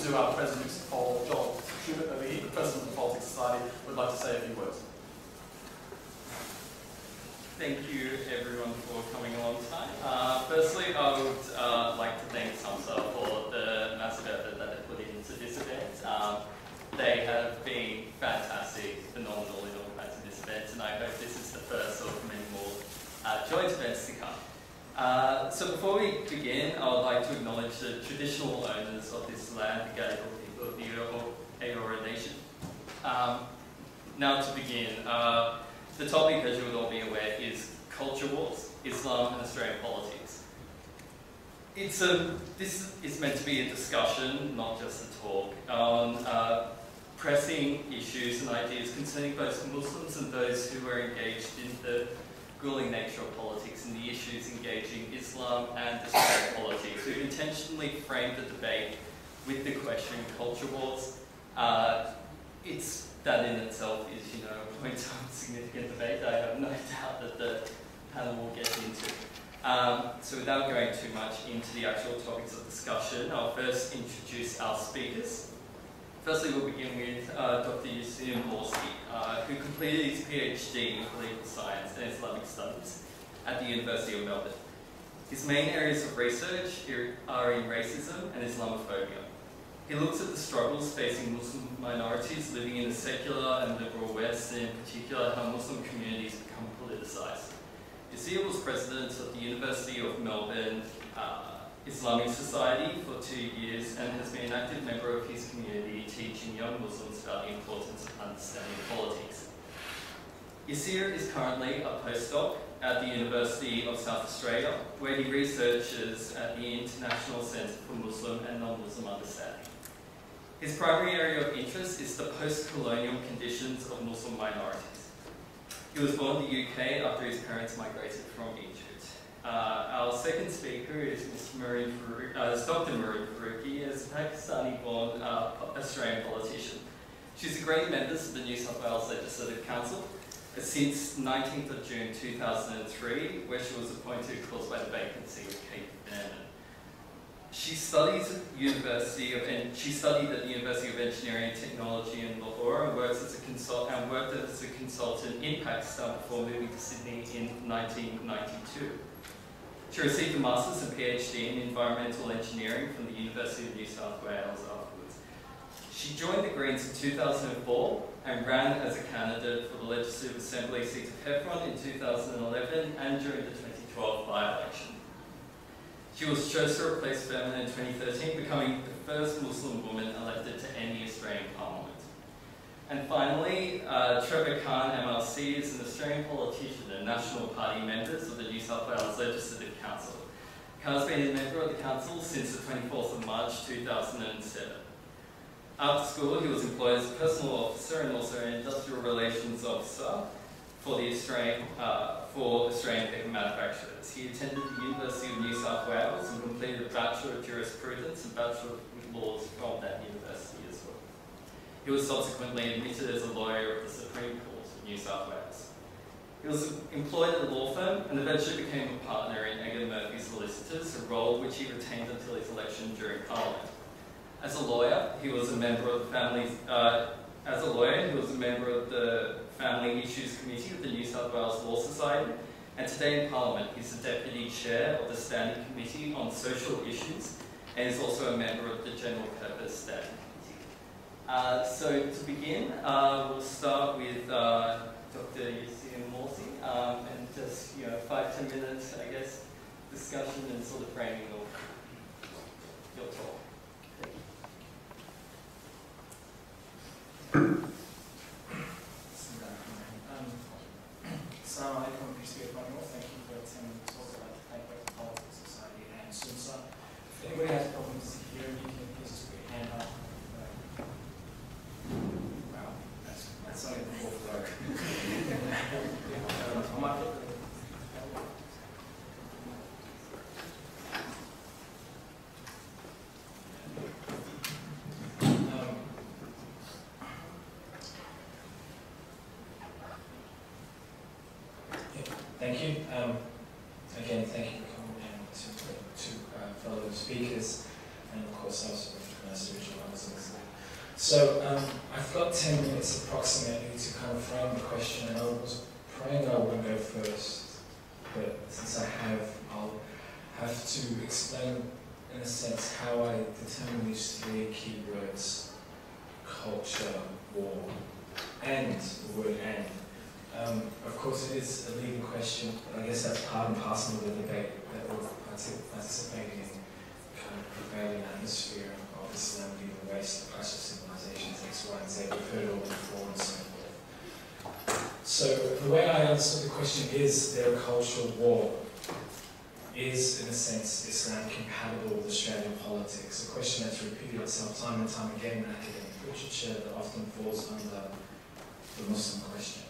to our President of Joel Schubert over here, the President of the Politics Society, would like to say a few words. Thank you everyone for coming along tonight. Firstly, I would like to thank SAMHSA for the massive effort that they put into this event. They have been fantastic, phenomenal in organising this event, and I hope this is the first of many more joint events to come. So before we begin, I would like to acknowledge the traditional owners of this land, the Gadigal people of the Eora Nation. Now to begin, the topic, as you would all be aware, is culture wars, Islam and Australian politics. This is meant to be a discussion, not just a talk, on pressing issues and ideas concerning both Muslims and those who are engaged in the grueling nature of politics and the issues engaging Islam and Australian politics. We've intentionally framed the debate with the question culture wars. That in itself is, a point of significant debate that I have no doubt that the panel will get into. So without going too much into the actual topics of discussion, I'll first introduce our speakers. Firstly, we'll begin with Dr. Yassir Morsi, who completed his PhD in political science and Islamic studies at the University of Melbourne. His main areas of research are in racism and Islamophobia. He looks at the struggles facing Muslim minorities living in a secular and liberal West, and in particular how Muslim communities become politicised. Yassir was president of the University of Melbourne Islamic Society for 2 years and has been an active member of his community teaching young Muslims about the importance of understanding politics. Yassir is currently a postdoc at the University of South Australia, where he researches at the International Centre for Muslim and Non-Muslim Understanding. His primary area of interest is the post-colonial conditions of Muslim minorities. He was born in the UK after his parents migrated from Egypt. Our second speaker is Dr. Mehreen Faruqi, a Pakistani-born Australian politician. She's a great member of the New South Wales Legislative Council since 19th of June 2003, where she was appointed caused by the vacancy of Kate Bannerman. She studied at the University of Engineering and Technology in Lahore and worked as a consultant in Pakistan before moving to Sydney in 1992. She received a master's and PhD in environmental engineering from the University of New South Wales afterwards. She joined the Greens in 2004 and ran as a candidate for the Legislative Assembly seat of Heffron in 2011 and during the 2012 by-election. She was chosen to replace Fairman in 2013, becoming the first Muslim woman elected to any Australian Parliament. And finally, Trevor MLC is an Australian politician and National Party member of the New South Wales Legislative Council. Khan's been a member of the Council since the 24th of March 2007. After school, he was employed as a personal officer and also an industrial relations officer for the Australian paper manufacturers. He attended the University of New South Wales and completed a Bachelor of Jurisprudence and Bachelor of Laws from that university as well. He was subsequently admitted as a lawyer of the Supreme Court of New South Wales. He was employed at a law firm and eventually became a partner in Edgar Murphy Solicitors, a role which he retained until his election during Parliament. As a lawyer, he was a member of the Family Issues Committee of the New South Wales Law Society, and today in Parliament he's the Deputy Chair of the Standing Committee on Social Issues and is also a member of the General Purpose Standing Committee. So to begin, we'll start with Dr. Yassir Morsi and just 5-10 minutes, I guess, discussion and sort of framing of your talk. Assalamu alaikum, peace be upon you all. Thank you for attending the talk. I'd like to thank both the Politics Society and SAMHSA. If anybody has problems hearing, you can please just put your hand up. Wow, that's not even the fourth row. Thank you. Again, thank you for coming and to fellow speakers, and of course also spiritualizing. So I've got 10 minutes approximately to kind of frame the question, and I was praying I wouldn't go first, but since I'll have to explain in a sense how I determine these three key words: culture, war, and the word and. Of course, it is a leading question, but I guess that's part and parcel of the debate that we're participating in, kind of prevailing atmosphere of Islam leading the West, the clash of civilizations, X, Y, and Z. We've heard it all before and so forth. So the way I answer the question, is there a cultural war? Is, in a sense, Islam compatible with Australian politics? A question that's repeated itself time and time again in academic literature that often falls under the Muslim question.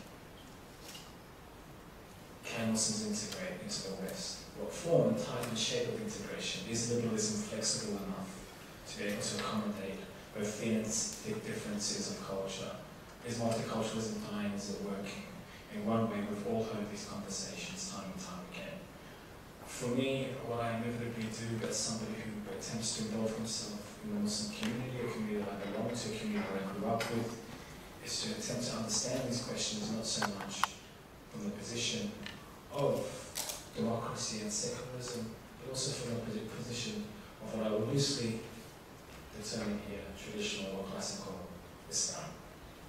Can Muslims integrate into the West? What form and type and shape of integration? Is liberalism flexible enough to be able to accommodate both thin and thick differences of culture? Is multiculturalism dying? Is it working? In one way, we've all heard these conversations time and time again. For me, what I inevitably do as somebody who attempts to involve himself in the Muslim community, a community that I belong to, a community that I grew up with, is to attempt to understand these questions not so much from the position of democracy and secularism, but also from the position of what I will loosely determine here, traditional or classical Islam.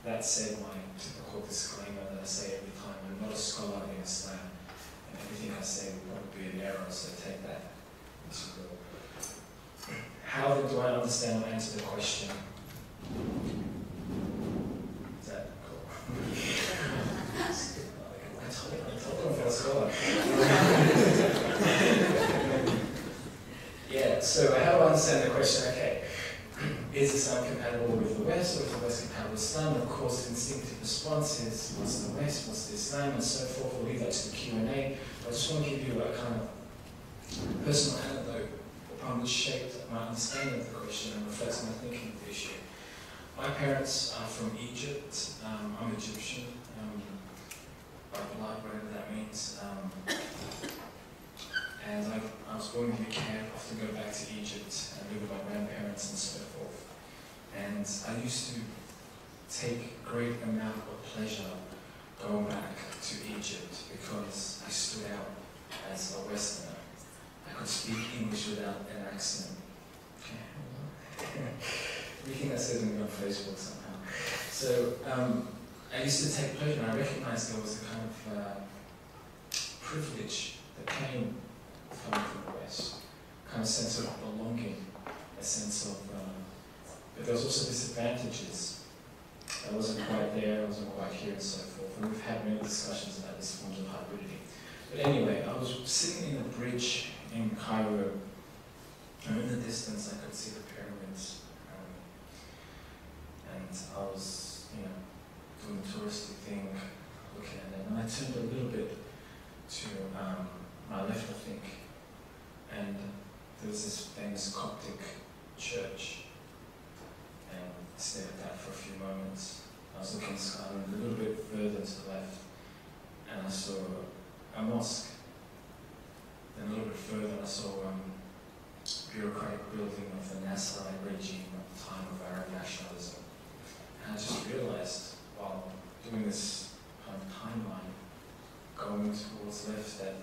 That said, my typical disclaimer that I say every time: I'm not a scholar in Islam, and everything I say will probably be an error, so take that as you will. How then do I understand or answer the question? Is that cool? Yeah, so how do I understand the question? Okay, is Islam compatible with the West, or is the West compatible with Islam? Of course, the instinctive response is, what's the West, what's the Islam, and so forth. We'll leave that to the Q&A. I just want to give you a kind of personal anecdote upon which shaped my understanding of the question and reflects my thinking of the issue. My parents are from Egypt. I'm Egyptian. By blood, whatever that means. And I was born in the UK. I often go back to Egypt and live with my grandparents and so forth. And I used to take great amount of pleasure going back to Egypt because I stood out as a Westerner. I could speak English without an accent. Everything that says me on Facebook somehow. So I used to take pleasure, and I recognized there was a kind of privilege that came coming from the West, a kind of sense of belonging, a sense of, but there was also disadvantages. I wasn't quite there, I wasn't quite here, and so forth. And we've had many discussions about these forms of hybridity. But anyway, I was sitting in a bridge in Cairo, and in the distance I could see the pyramids. And I was, doing the touristy thing, looking at it, and I turned a little bit to my left, I think, and there was this famous Coptic church, and I stared at that for a few moments. I was looking a little bit further to the left, and I saw a mosque. Then a little bit further, I saw a bureaucratic building of the Nasserite regime at the time of Arab nationalism. And I just realized, while doing this kind of timeline, going towards left, that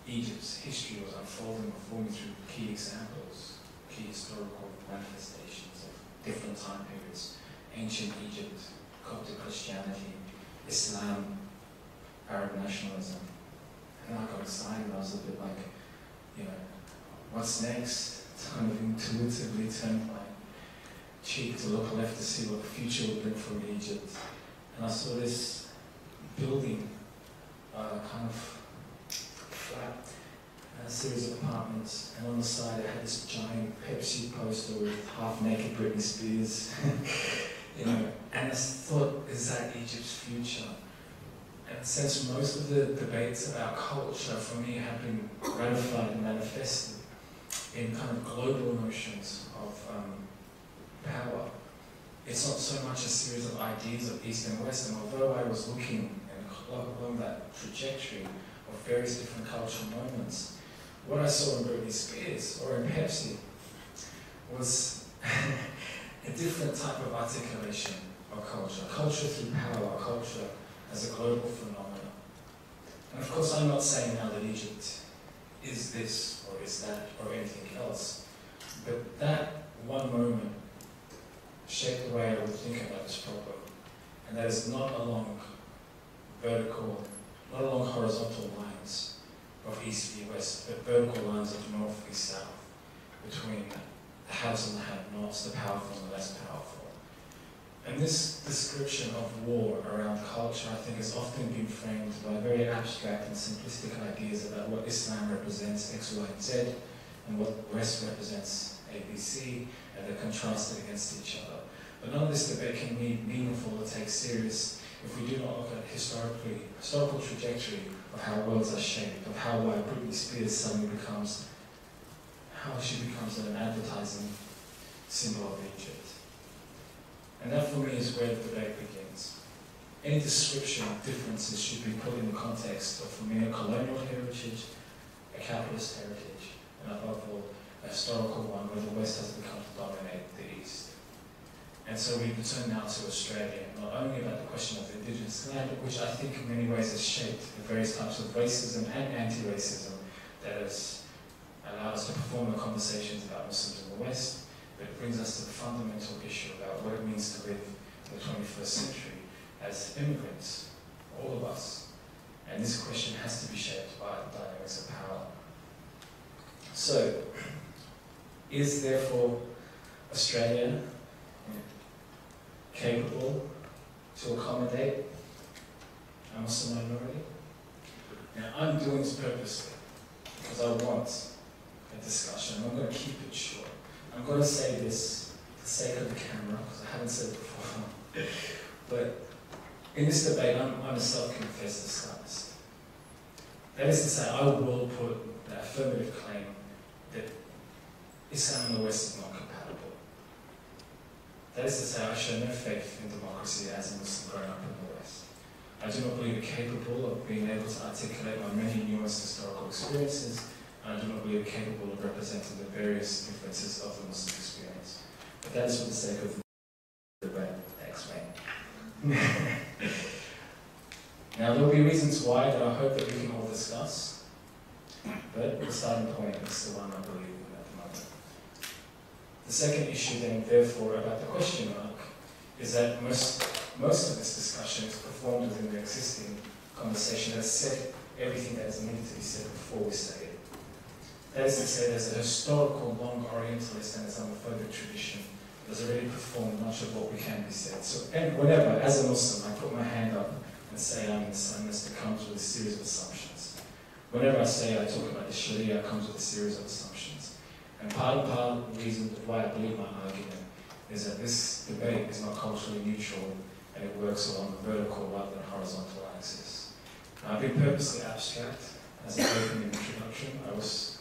Egypt's history was unfolding before me through key examples, key historical manifestations of different time periods: ancient Egypt, Coptic Christianity, Islam, Arab nationalism. And I got excited, and I was a bit like, what's next? Kind of intuitively turned my cheek to look left to see what the future would bring from Egypt. And I saw this building, kind of flat, a series of apartments, and on the side it had this giant Pepsi poster with half-naked Britney Spears. And I thought, is that Egypt's future? And since most of the debates about culture for me have been ratified and manifested in kind of global notions of power, it's not so much a series of ideas of East and West. And although I was looking along that trajectory of various different cultural moments, what I saw in Britney Spears or in Pepsi was different type of articulation of culture, culture through power, culture as a global phenomenon. And of course, I'm not saying now that Egypt is this or is that or anything else, but that one moment shaped the way I would think about this problem, and that is not along vertical, not along horizontal lines of east v west, but vertical lines of north v south, between the haves and the have-nots, the powerful and the less powerful. And this description of war around culture, I think, has often been framed by very abstract and simplistic ideas about what Islam represents, X, Y, and Z, and what West represents, A, B, C, and they're contrasted against each other. But none of this debate can be meaningful or take serious if we do not look at historical trajectory of how worlds are shaped, of how Britney Spears suddenly becomes, how she becomes an advertising symbol of Egypt. And that for me is where the debate begins. Any description of differences should be put in the context of, for me, a colonial heritage, a capitalist heritage, and above all, a historical one where the West has become to dominate the East. And so we return now to Australia, not only about the question of indigenous land, which I think in many ways has shaped the various types of racism and anti-racism that has allowed us to perform the conversations about Muslims in the West, but it brings us to the fundamental issue about what it means to live in the 21st century as immigrants, all of us. And this question has to be shaped by the dynamics of power. So, is therefore Australia capable to accommodate a Muslim minority? Now, I'm doing this purposely because I want a discussion. I'm going to keep it short. I'm going to say this for the sake of the camera, because I haven't said it before. But in this debate, I'm a self-confessed Islamist. That is to say, I will put the affirmative claim that Islam and the West is not compatible. That is to say, I show no faith in democracy as a Muslim growing up in the West. I do not believe it capable of being able to articulate my many nuanced historical experiences, and I do not believe it capable of representing the various differences of the Muslim experience. But that is for the sake of the debate. Explain. Now, there will be reasons why that I hope that we can all discuss, but the starting point is the one I believe in at the moment. The second issue then, therefore, about the question mark, is that most of this discussion is performed within the existing conversation that has said everything that is needed to be said before we say it. That is to say, there's a historical, long Orientalist and Islamophobic tradition that has already performed much of what we can be said. So, and whenever, as a Muslim, I put my hand up and say I'm an Islamist, it comes with a series of assumptions. Whenever I say I talk about the Sharia, it comes with a series of assumptions. And part of the reason why I believe my argument is that this debate is not culturally neutral and it works along the vertical rather than horizontal axis. Now, I've been purposely abstract as an opening introduction. I was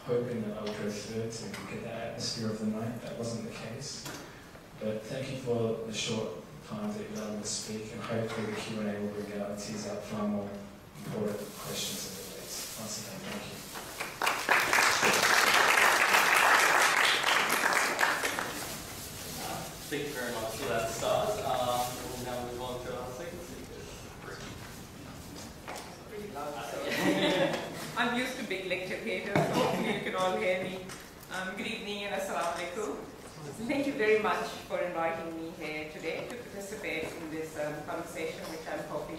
hoping that I would go through to get that atmosphere of the night. That wasn't the case. But thank you for the short time that you've allowed me to speak, and hopefully the Q&A will bring out and tease out far more important questions and debates. Once again, thank you. Thank you very much for that start. We'll now move on to our second speaker. Pretty loud. I'm used to big lecture theatre, so hopefully you can all hear me. Good evening and assalamu alaikum. Thank you very much for inviting me here today to participate in this conversation, which I'm hoping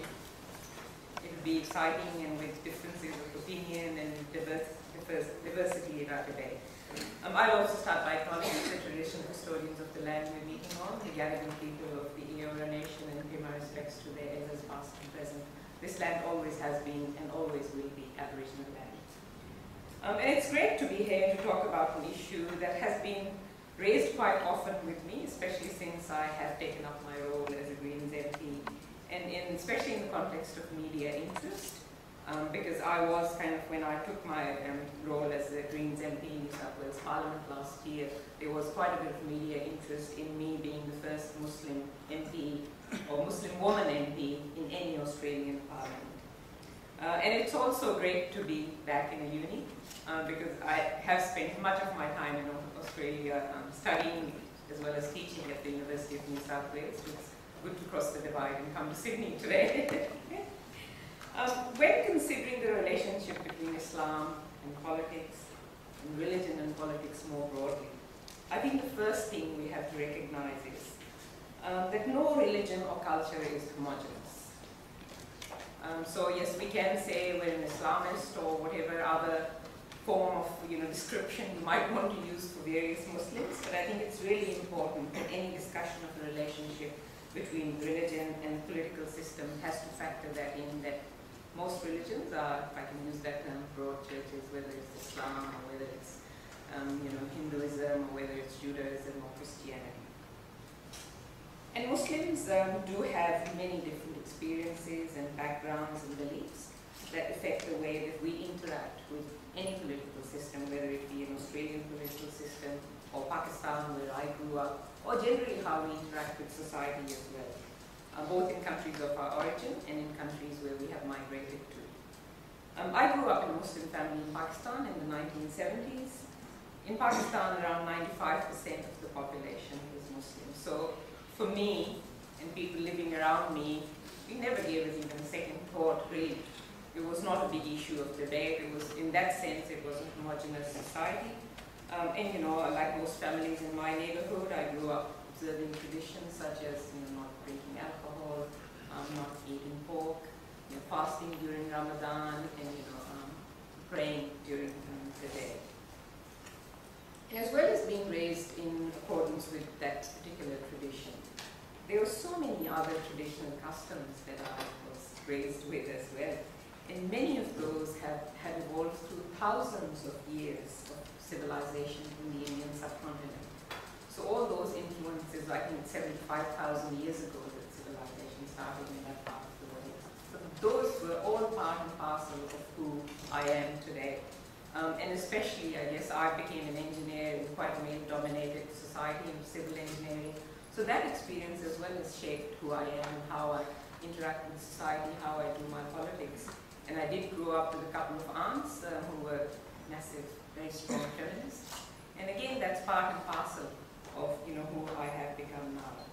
it will be exciting and with differences of opinion and diversity in our debate. I'll also start by acknowledging the traditional custodians of the land we're meeting on, the Gadigal people of the Eora Nation, and pay my respects to their elders past and present. This land always has been and always will be Aboriginal land. And it's great to be here to talk about an issue that has been raised quite often with me, especially since I have taken up my role as a Greens MP, and especially in the context of media interest, because I was kind of, when I took my role as a Greens MP in New South Wales Parliament last year, there was quite a bit of media interest in me being the first Muslim MP or Muslim woman MP in any Australian Parliament. And it's also great to be back in a uni, because I have spent much of my time in Australia studying as well as teaching at the University of New South Wales. It's good to cross the divide and come to Sydney today. When considering the relationship between Islam and politics, and religion and politics more broadly, I think the first thing we have to recognize is that no religion or culture is homogeneous. So yes, we can say we're an Islamist or whatever other form of description you might want to use for various Muslims, but I think it's really important that any discussion of a relationship between religion and political system has to factor that in, that most religions are, if I can use that term, broad churches, whether it's Islam or whether it's Hinduism or whether it's Judaism or Christianity. And Muslims do have many different experiences and backgrounds and beliefs that affect the way that we interact with any political system, whether it be an Australian political system or Pakistan, where I grew up, or generally how we interact with society as well, both in countries of our origin and in countries where we have migrated to. I grew up in a Muslim family in Pakistan in the 1970s. In Pakistan, around 95% of the population is Muslim. So for me and people living around me, we never gave it even a second thought, really. It was not a big issue of debate. It was, in that sense, it was a homogeneous society. And like most families in my neighborhood, I grew up observing traditions such as not drinking alcohol, not eating pork, fasting during Ramadan, and praying during the day. As well as being raised in accordance with that particular tradition, there were so many other traditional customs that I was raised with as well. And many of those have evolved through thousands of years of civilization in the Indian subcontinent. So all those influences, I think 75,000 years ago that civilization started in that part of the world. So those were all part and parcel of who I am today. And especially, I guess, I became an engineer in quite a male-dominated society of civil engineering. So that experience as well has shaped who I am and how I interact with society, how I do my politics. And I did grow up with a couple of aunts who were massive, very strong feminists. And again, that's part and parcel of who I have become now.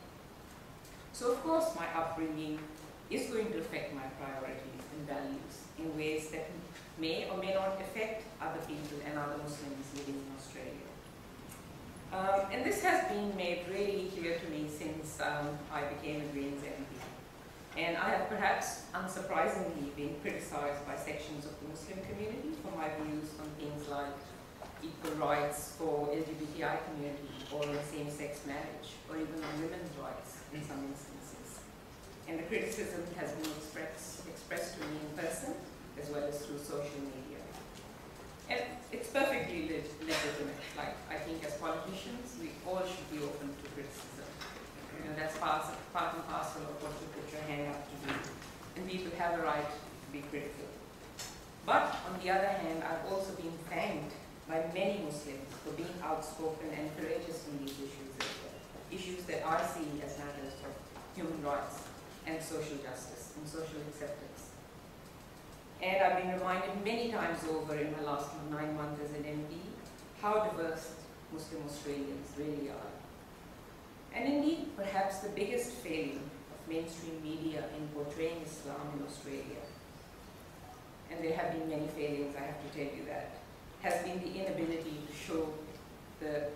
So of course, my upbringing is going to affect my priorities and values in ways that may or may not affect other people and other Muslims living in Australia. And this has been made really clear to me since I became a Greens MP. And I have perhaps unsurprisingly been criticized by sections of the Muslim community for my views on things like equal rights for LGBTI community or on same-sex marriage or even on women's rights in some instances. And the criticism has been expressed to me in person as well as through social media. And it's perfectly legitimate. Like, I think as politicians, we all should be open to criticism. That's part and parcel of what you put your hand up to do. And people have a right to be critical. But on the other hand, I've also been thanked by many Muslims for being outspoken and courageous in these issues as well. Issues that I see as matters of human rights and social justice and social acceptance. And I've been reminded many times over in my last 9 months as an MP how diverse Muslim Australians really are. And indeed, perhaps the biggest failing of mainstream media in portraying Islam in Australia, and there have been many failings, I have to tell you that, has been the inability to show the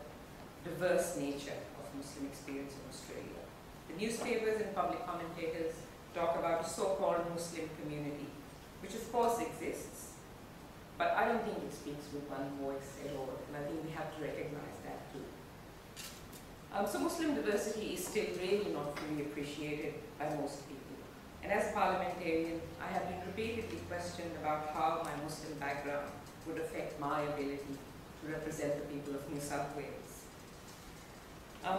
diverse nature of Muslim experience in Australia. The newspapers and public commentators talk about a so-called Muslim community, which of course exists, but I don't think it speaks with one voice at all, and I think we have to recognize that too. So Muslim diversity is still really not fully appreciated by most people. And as a parliamentarian, I have been repeatedly questioned about how my Muslim background would affect my ability to represent the people of New South Wales.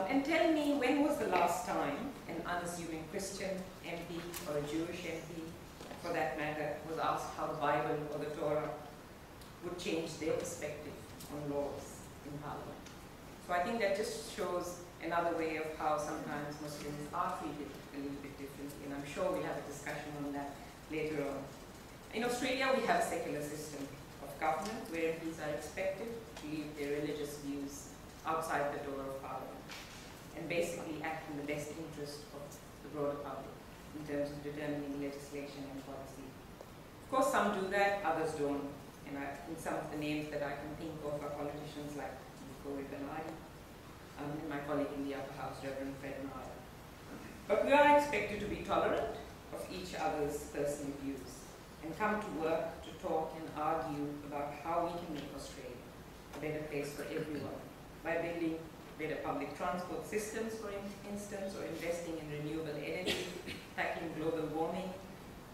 And tell me, when was the last time an unassuming Christian MP or a Jewish MP, for that matter, was asked how the Bible or the Torah would change their perspective on laws in Parliament? So I think that just shows another way of how sometimes Muslims are treated a little bit differently, and I'm sure we'll have a discussion on that later on. In Australia, we have a secular system of government where MPs are expected to leave their religious views outside the door of Parliament. interest of the broader public in terms of determining legislation and policy. Of course, some do that, others don't. And I think some of the names that I can think of are politicians like and my colleague in the upper house, Reverend Fred Mehreen. But we are expected to be tolerant of each other's personal views and come to work to talk and argue about how we can make Australia a better place for everyone by building better public transport systems, for instance, or investing in renewable energy, tackling global warming,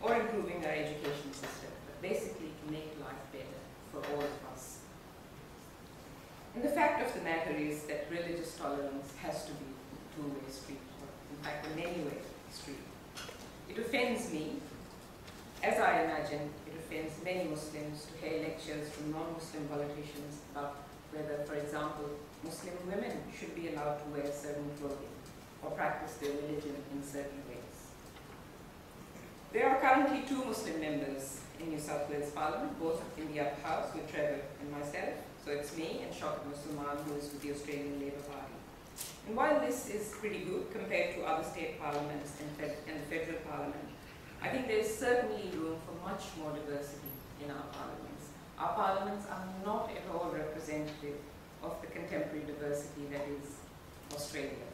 or improving our education system, but basically to make life better for all of us. And the fact of the matter is that religious tolerance has to be a two-way street, or in fact a many-way street. It offends me, as I imagine it offends many Muslims, to hear lectures from non-Muslim politicians about whether, for example, Muslim women should be allowed to wear certain clothing or practice their religion in certain ways. There are currently 2 Muslim members in New South Wales Parliament, both in the upper house with Trevor and myself. So it's me and Shaukat Musliman, who is with the Australian Labor Party. And while this is pretty good compared to other state parliaments and the federal parliament, I think there is certainly room for much more diversity in our parliaments. Our parliaments are not at all representative of the contemporary diversity that is Australia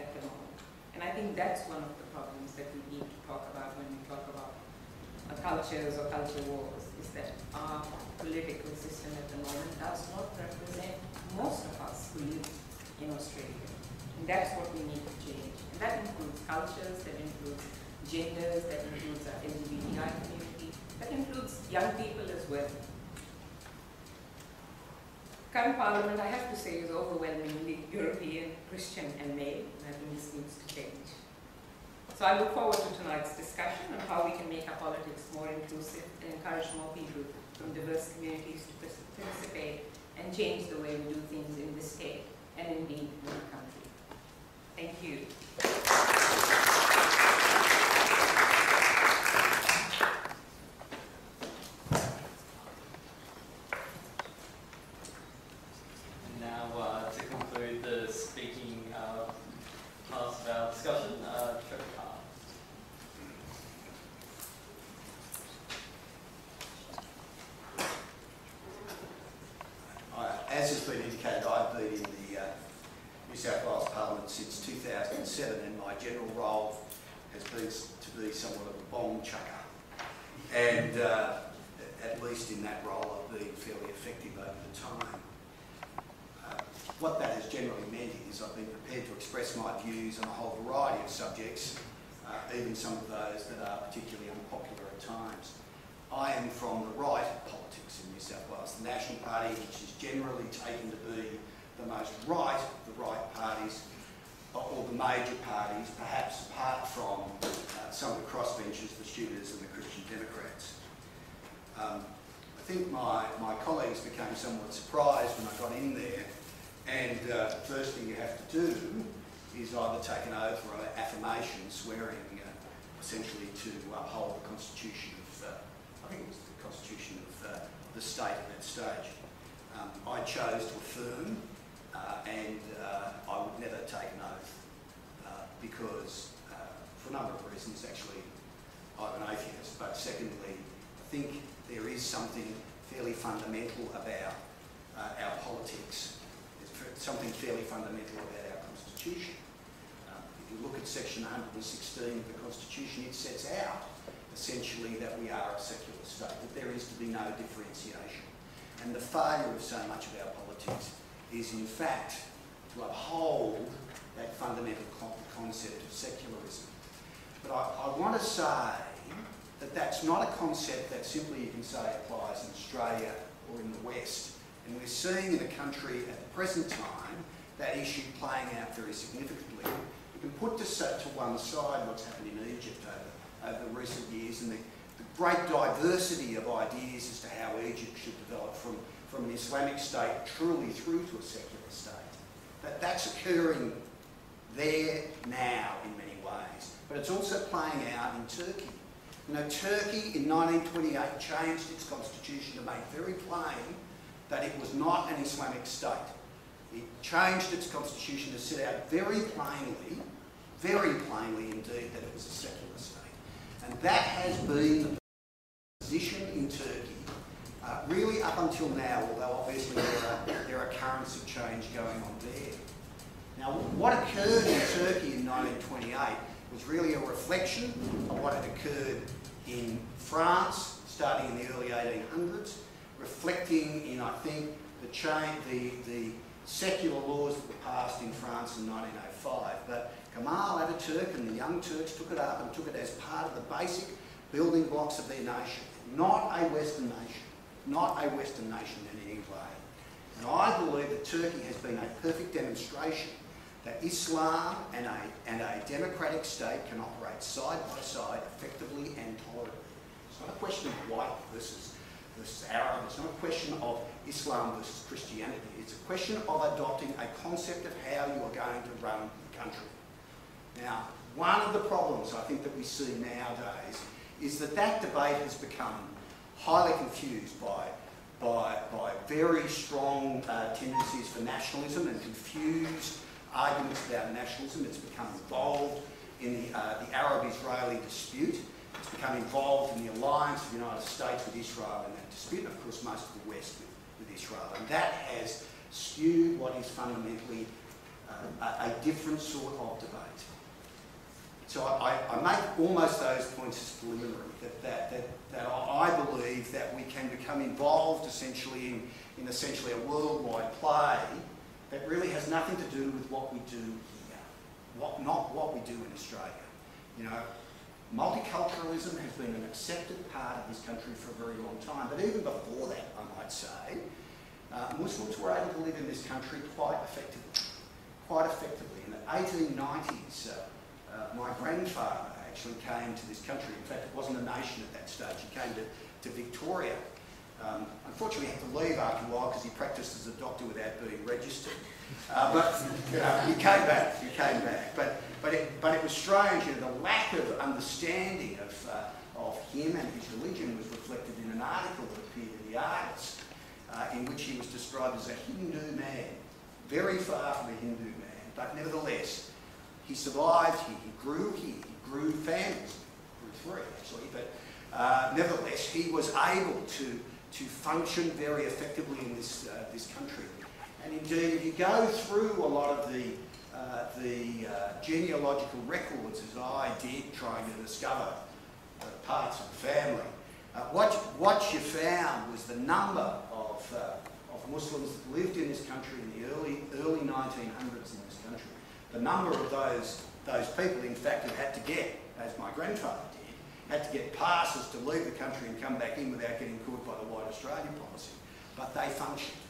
at the moment. And I think that's one of the problems that we need to talk about when we talk about cultures or culture wars, is that our political system at the moment does not represent most of us who live in Australia. And that's what we need to change. And that includes cultures, that includes genders, that includes our LGBTI community, that includes young people as well. Current Parliament, I have to say, is overwhelmingly European, Christian and male, and I think this needs to change. So I look forward to tonight's discussion on how we can make our politics more inclusive and encourage more people from diverse communities to participate and change the way we do things in this state and indeed in the country. Thank you. And now to conclude the speaking part of our discussion, Trevor. As has been indicated, I've been in the New South Wales Parliament since 2007, and my general role has been to be somewhat of a bomb chucker. And at least in that role, I've been fairly effective over the time. What that has generally meant is I've been prepared to express my views on a whole variety of subjects, even some of those that are particularly unpopular at times. I am from the right of politics in New South Wales, the National Party, which is generally taken to be the most right of the right parties, or the major parties, perhaps apart from some of the crossbenchers, the Students and the Christian Democrats. I think my colleagues became somewhat surprised when I got in there, and the first thing you have to do is either take an oath or an affirmation swearing essentially to uphold the Constitution of I think it was the Constitution of the state at that stage. I chose to affirm, and I would never take an oath because, for a number of reasons, actually, I'm an atheist, but secondly, I think there is something fairly fundamental about our politics. There's something fairly fundamental about our Constitution. If you look at section 116 of the Constitution, it sets out essentially that we are a secular state, that there is to be no differentiation. And the failure of so much of our politics is in fact to uphold that fundamental concept of secularism. But I want to say that that's not a concept that simply you can say applies in Australia or in the West. And we're seeing in a country at the present time that issue playing out very significantly. You can put to one side what's happened in Egypt over the recent years and the great diversity of ideas as to how Egypt should develop from an Islamic state truly through to a secular state. That's occurring there now in many ways, but it's also playing out in Turkey. You know, Turkey in 1928 changed its constitution to make very plain that it was not an Islamic state. It changed its constitution to set out very plainly very plainly indeed that it was a secular state. And that has been the position in Turkey really up until now, although obviously there are currents of change going on there. Now, what occurred in Turkey in 1928 was really a reflection of what had occurred in France, starting in the early 1800s, reflecting in, I think, the secular laws that were passed in France in 1905. But Kemal Ataturk and the young Turks took it up and took it as part of the basic building blocks of their nation. Not a Western nation. Not a Western nation in any way. And I believe that Turkey has been a perfect demonstration that Islam and a democratic state can operate side by side effectively and tolerantly. It's not a question of white versus Arab. It's not a question of Islam versus Christianity. It's a question of adopting a concept of how you are going to run the country. Now, one of the problems I think that we see nowadays is that debate has become highly confused by very strong tendencies for nationalism and confused arguments about nationalism. It's become involved in the Arab-Israeli dispute. It's become involved in the alliance of the United States with Israel in that dispute, and of course most of the West with Israel. And that has skewed what is fundamentally a different sort of debate. So I make almost those points as preliminary, that I believe that we can become involved essentially in essentially a worldwide play that really has nothing to do with what we do here, not what we do in Australia. You know, multiculturalism has been an accepted part of this country for a very long time, but even before that, I might say, Muslims were able to live in this country quite effectively. In the 1890s, my grandfather actually came to this country. In fact, it wasn't a nation at that stage. He came to Victoria. Unfortunately, he had to leave after a while because he practiced as a doctor without being registered. But you know, he came back. But it was strange. You know, the lack of understanding of him and his religion was reflected in an article that appeared in The Artist, in which he was described as a Hindu man, very far from a Hindu man. But nevertheless, he survived here. He grew here. He grew families. Grew three actually. But nevertheless, he was able to function very effectively in this country. And indeed, if you go through a lot of the genealogical records, as I did, trying to discover parts of the family, what you found was the number of Muslims that lived in this country in the early 1900s in this country. The number of those people, in fact, had to get, as my grandfather did, had to get passes to leave the country and come back in without getting caught by the White Australia policy. But they functioned.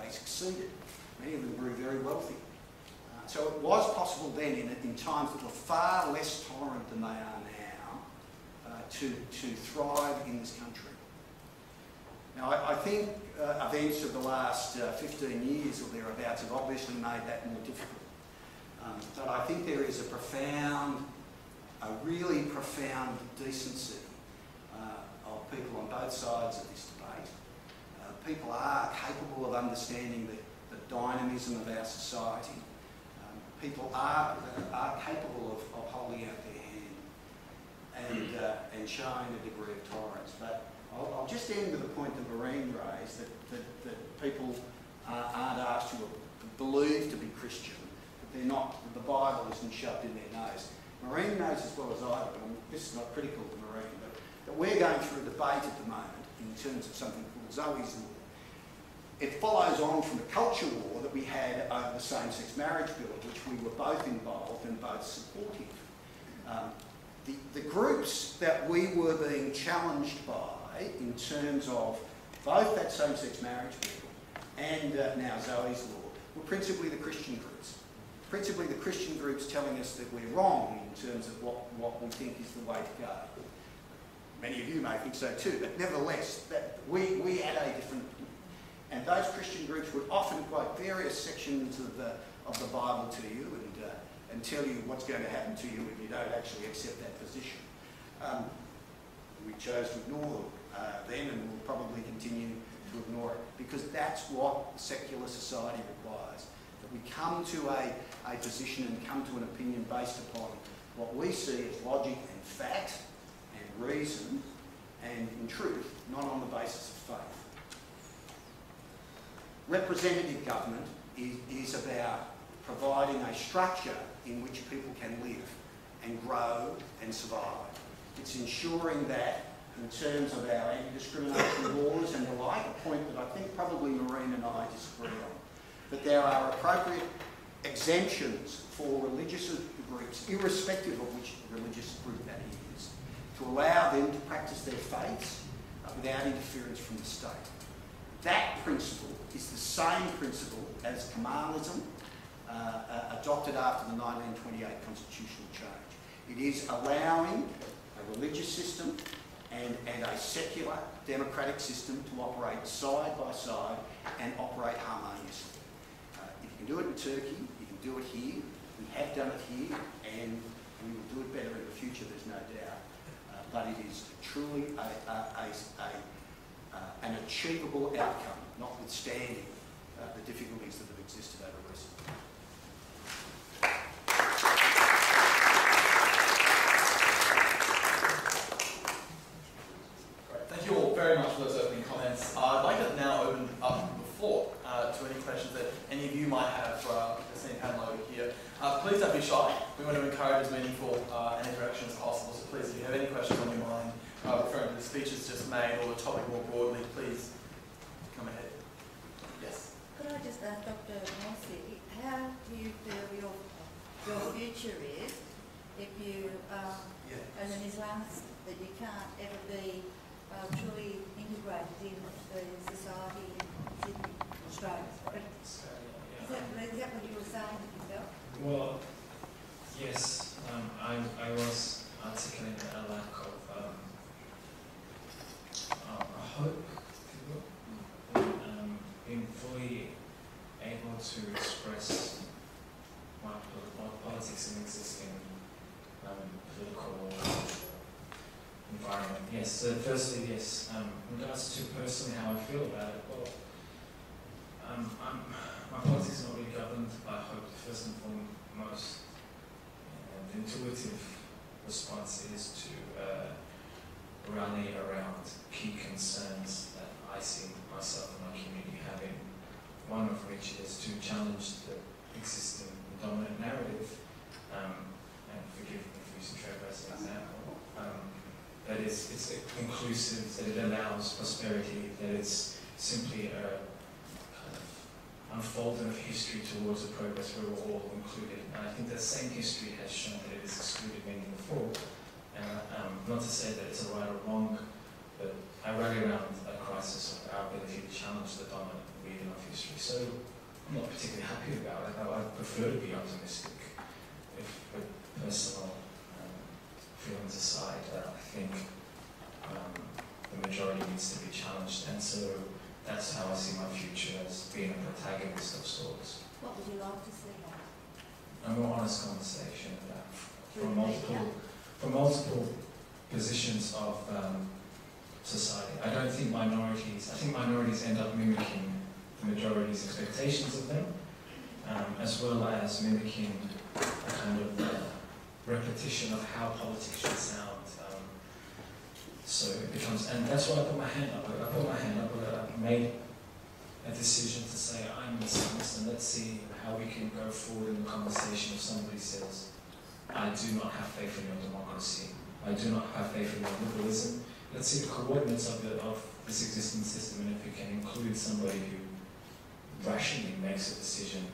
They succeeded. Many of them grew very wealthy. So it was possible then, in times that were far less tolerant than they are now, to thrive in this country. Now, I think events of the last 15 years or thereabouts have obviously made that more difficult. But I think there is a really profound decency of people on both sides of this debate. People are capable of understanding the dynamism of our society. People are capable of holding out their hand and showing a degree of tolerance. But I'll just end with a point that Mehreen raised, that people aren't asked to believe to be Christian, that they're not, the Bible isn't shoved in their nose. Mehreen knows as well as I do, and this is not critical to Mehreen, but that we're going through a debate at the moment in terms of something called Zoe's Law. It follows on from the culture war that we had over the same-sex marriage bill, which we were both involved and both supportive. The groups that we were being challenged by in terms of both that same-sex marriage bill and now Zoe's Law were principally the Christian groups. Principally the Christian groups telling us that we're wrong in terms of what we think is the way to go. Many of you may think so too, but nevertheless, that we had a different opinion. And those Christian groups would often quote various sections of the Bible to you and tell you what's going to happen to you if you don't actually accept that position. We chose to ignore them and will probably continue to ignore it because that's what secular society requires. The We come to a position and come to an opinion based upon what we see as logic and fact and reason and, in truth, not on the basis of faith. Representative government is about providing a structure in which people can live and grow and survive. It's ensuring that, in terms of our anti-discrimination laws and the like, a point that I think probably Mehreen and I disagree on, that there are appropriate exemptions for religious groups, irrespective of which religious group that is, to allow them to practice their faiths without interference from the state. That principle is the same principle as Kemalism, adopted after the 1928 constitutional change. It is allowing a religious system and a secular democratic system to operate side by side and operate harmoniously. If you can do it in Turkey, you can do it here. We have done it here, and we will do it better in the future, there's no doubt. But it is truly an achievable outcome, notwithstanding the difficulties that have existed over recent time. Great. Thank you all very much for those opening comments. I'd like to now open up the floor to any questions that any of you might have for our esteemed panel over here. Please don't be shy. We want to encourage as meaningful an interaction as possible. So please, if you have any questions on your mind, referring to the speeches just made or the topic more broadly, please come ahead. Yes. Could I just ask Dr. Morsi, how do you feel your future is if you, as an Islamist, that you can't ever be truly integrated in the society in Sydney, Australia? Is that what you were saying yourself? Well, yes, I was articulating a lack of hope, being fully able to express what politics in existing political environment. Yes, so firstly, yes, in regards to personally how I feel about it, well, my politics is not really governed by hope. First and foremost, the intuitive response is to rally around key concerns that I see myself and my community having. One of which is to challenge the existing dominant narrative, and forgive me for using Trevor as an example, that it's inclusive, that it allows prosperity, that it's simply a kind of unfolding of history towards a progress where we're all included. And I think that same history has shown that it has excluded many before. And not to say that it's a right or wrong, but I rally around a crisis of our ability to challenge the dominant reading of history. So I'm not particularly happy about it. I prefer to be optimistic. If with personal feelings aside, I think the majority needs to be challenged, and so that's how I see my future, as being a protagonist of sorts. What would you like to see? A more honest conversation about from multiple positions of society. I don't think minorities, I think minorities end up mimicking the majority's expectations of them, as well as mimicking a kind of repetition of how politics should sound. So it becomes, and that's why I put my hand up. I made a decision to say, I'm an Islamist, and let's see how we can go forward in the conversation if somebody says, I do not have faith in your democracy, I do not have faith in your liberalism. Let's see the coordinates of this existing system, and if we can include somebody who rationally makes a decision,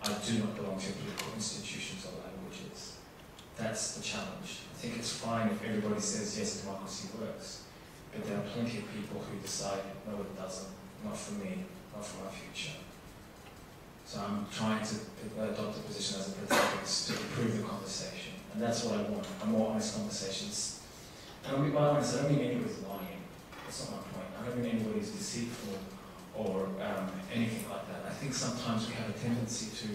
I do not belong to political institutions or languages. That's the challenge. I think it's fine if everybody says, yes, democracy works, but there are plenty of people who decide, no, it doesn't, not for me, not for my future. So I'm trying to adopt a position as a protagonist to improve the conversation, and that's what I want, a more honest conversations. And by honest, I don't mean anybody's lying. That's not my point. I don't mean anybody's deceitful or anything like that. I think sometimes we have a tendency to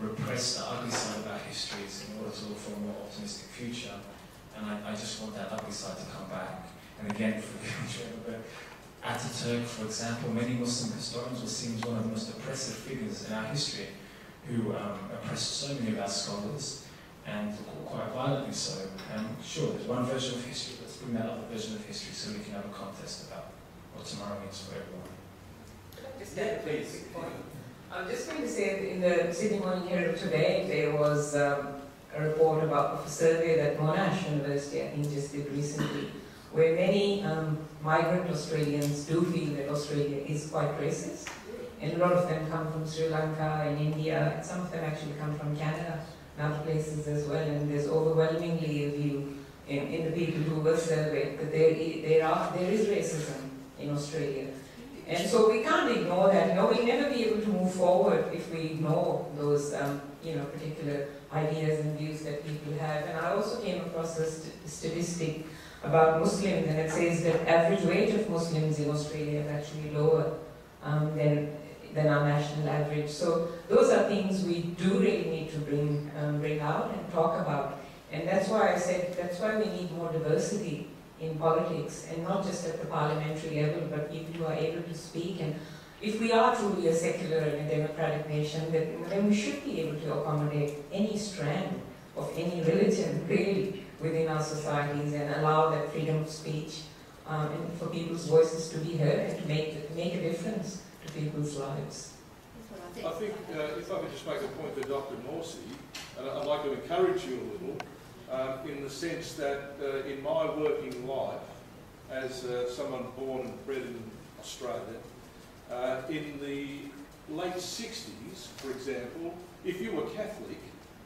repress the ugly side of our histories in order to look for a more optimistic future. And I just want that ugly side to come back. And again, forgive me, Trevor, but Ataturk, for example, many Muslim historians will see him as one of the most oppressive figures in our history. who oppressed so many of our scholars, and quite violently so. And sure, there's one version of history, let's bring that other version of history so we can have a contest about what tomorrow means for everyone. Just Yeah, add a please. quick point. I'm just going to say that in the Sydney Morning Herald today, there was a report about a survey that Monash University, I think, just did recently, where many migrant Australians do feel that Australia is quite racist. And a lot of them come from Sri Lanka and India, and some of them actually come from Canada and other places as well. And there's overwhelmingly a view in the people who were surveyed that there is racism in Australia. And so we can't ignore that. You know, we'll never be able to move forward if we ignore those, particular ideas and views that people have. And I also came across a statistic about Muslims, and it says that average wage of Muslims in Australia is actually lower than our national average. So those are things we do really need to bring out and talk about. And that's why I said that's why we need more diversity in politics, and not just at the parliamentary level, but people who are able to speak. And if we are truly a secular and a democratic nation, then we should be able to accommodate any strand of any religion, really, within our societies, and allow that freedom of speech and for people's voices to be heard and to make a difference to people's lives. I think, if I could just make a point to Dr. Morsi, and I'd like to encourage you a little, in the sense that in my working life, as someone born and bred in Australia, in the late 60s, for example, if you were Catholic,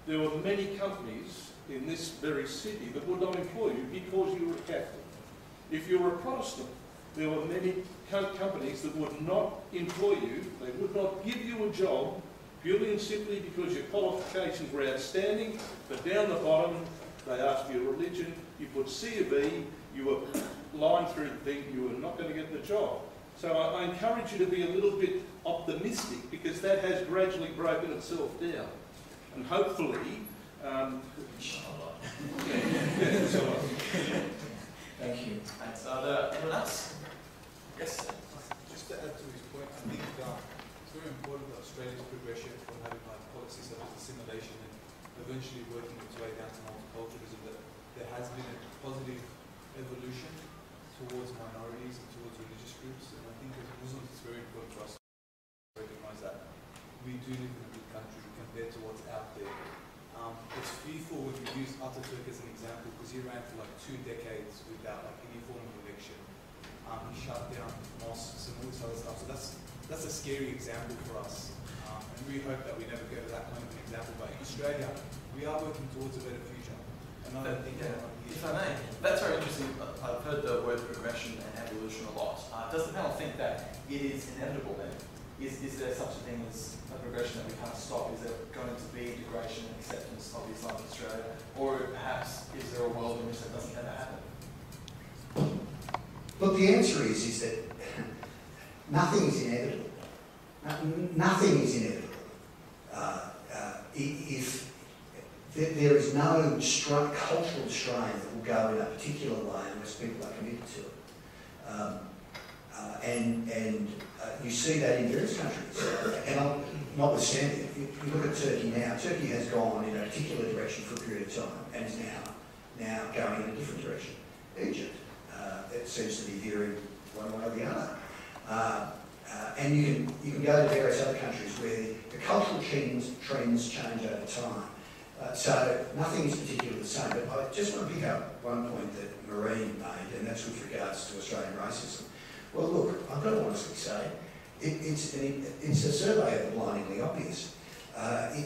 there were many companies in this very city that would not employ you because you were a Catholic. If you were a Protestant, there were many companies that would not employ you, they would not give you a job purely and simply because your qualifications were outstanding, but down the bottom they asked for your religion, you put C or B, you were lying through the thing, you were not going to get the job. So I encourage you to be a little bit optimistic, because that has gradually broken itself down. And hopefully, Thank you. Thanks. Are there anyone else? Yes. Just to add to his point, I think it's very important that Australia's progression from having like policies such as assimilation and eventually working its way down to multiculturalism, that there has been a positive evolution towards minorities and towards religious groups. And I think as Muslims, it's very important for us to recognise that we do live in a big country compared to what's out there. It's fearful when you use Ataturk as an example, because he ran for like 2 decades without like any form of election. He shut down mosques and all this other stuff. So that's a scary example for us. And we hope that we never go to that kind of an example. But in Australia, we are working towards a better future. Another thing if I may, that's very interesting. I've heard the word progression and evolution a lot. Does the panel think that it is inevitable then? Is there such a thing as a progression that we can't stop? Is there going to be degradation and acceptance of Islam in Australia? Or perhaps is there a world in which that doesn't ever happen? Look, the answer is that nothing is inevitable. Nothing is inevitable. If there is no cultural strain that will go in a particular way unless people are committed to it. And you see that in various countries. And notwithstanding, if you look at Turkey now, Turkey has gone in a particular direction for a period of time and is now going in a different direction. Egypt, it seems to be veering one way or the other. And you can go to various other countries where the cultural trends change over time. So nothing is particularly the same. But I just want to pick up one point that Mehreen made, and that's with regards to Australian racism. Well, look, I've got to honestly say, it's a survey of the blindingly obvious.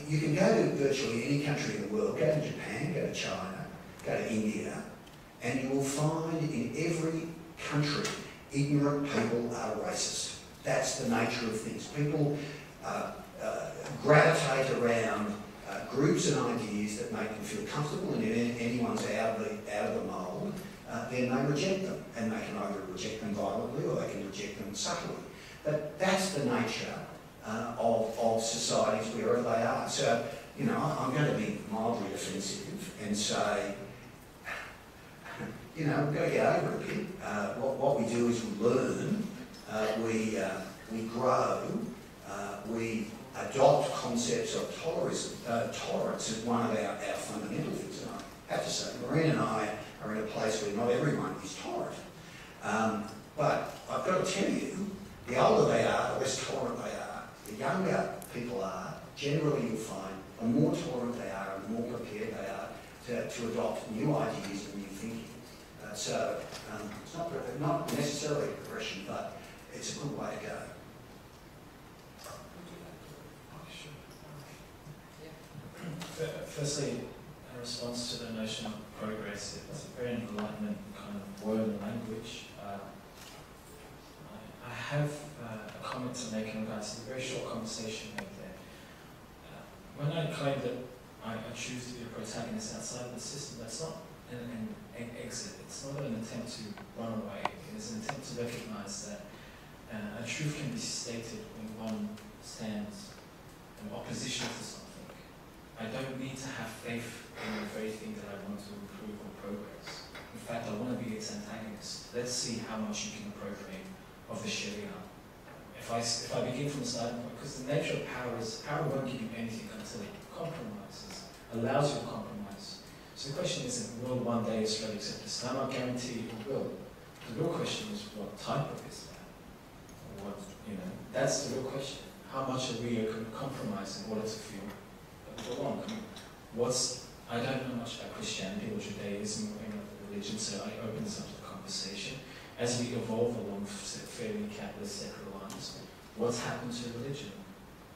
You can go to virtually any country in the world, go to Japan, go to China, go to India, and you will find in every country ignorant people are racist. That's the nature of things. People gravitate around groups and ideas that make them feel comfortable, and if anyone's out of the mould, then they reject them, and they can either reject them violently or they can reject them subtly. But that's the nature of societies wherever they are. So, you know, I'm going to be mildly offensive and say, you know, we've got to get over it a bit. What we do is we learn, we grow, we adopt concepts of tolerance as one of our fundamental things. And I have to say, Mehreen and I are in a place where not everyone is tolerant. But I've got to tell you, the older they are, the less tolerant they are. The younger people are, generally you'll find, the more tolerant they are and the more prepared they are to adopt new ideas and new thinking. So it's not necessarily a progression, but it's a good way to go. Firstly, in response to the notion of progress, it's a very enlightenment kind of word and language. I have a comment to make in regards to the very short conversation we had there. When I claim that I choose to be a protagonist outside of the system, that's not an exit. It's not an attempt to run away. It is an attempt to recognise that a truth can be stated when one stands in opposition to something. I don't need to have faith in the very thing that I want to improve or progress. In fact, I want to be its antagonist. Let's see how much you can appropriate of the Sharia. If I begin from a starting point, because the nature of power is, power won't give you anything until it compromises, allows you to compromise. So the question isn't, will one day Australia accept Islam? I guarantee it will. The real question is, what type of Islam? Or what, that's the real question. How much are we going to compromise in order to feel belong? I don't know much about Christianity or Judaism or any other religion, so I open this up to the conversation. As we evolve along fairly capitalist secular lines, what's happened to religion?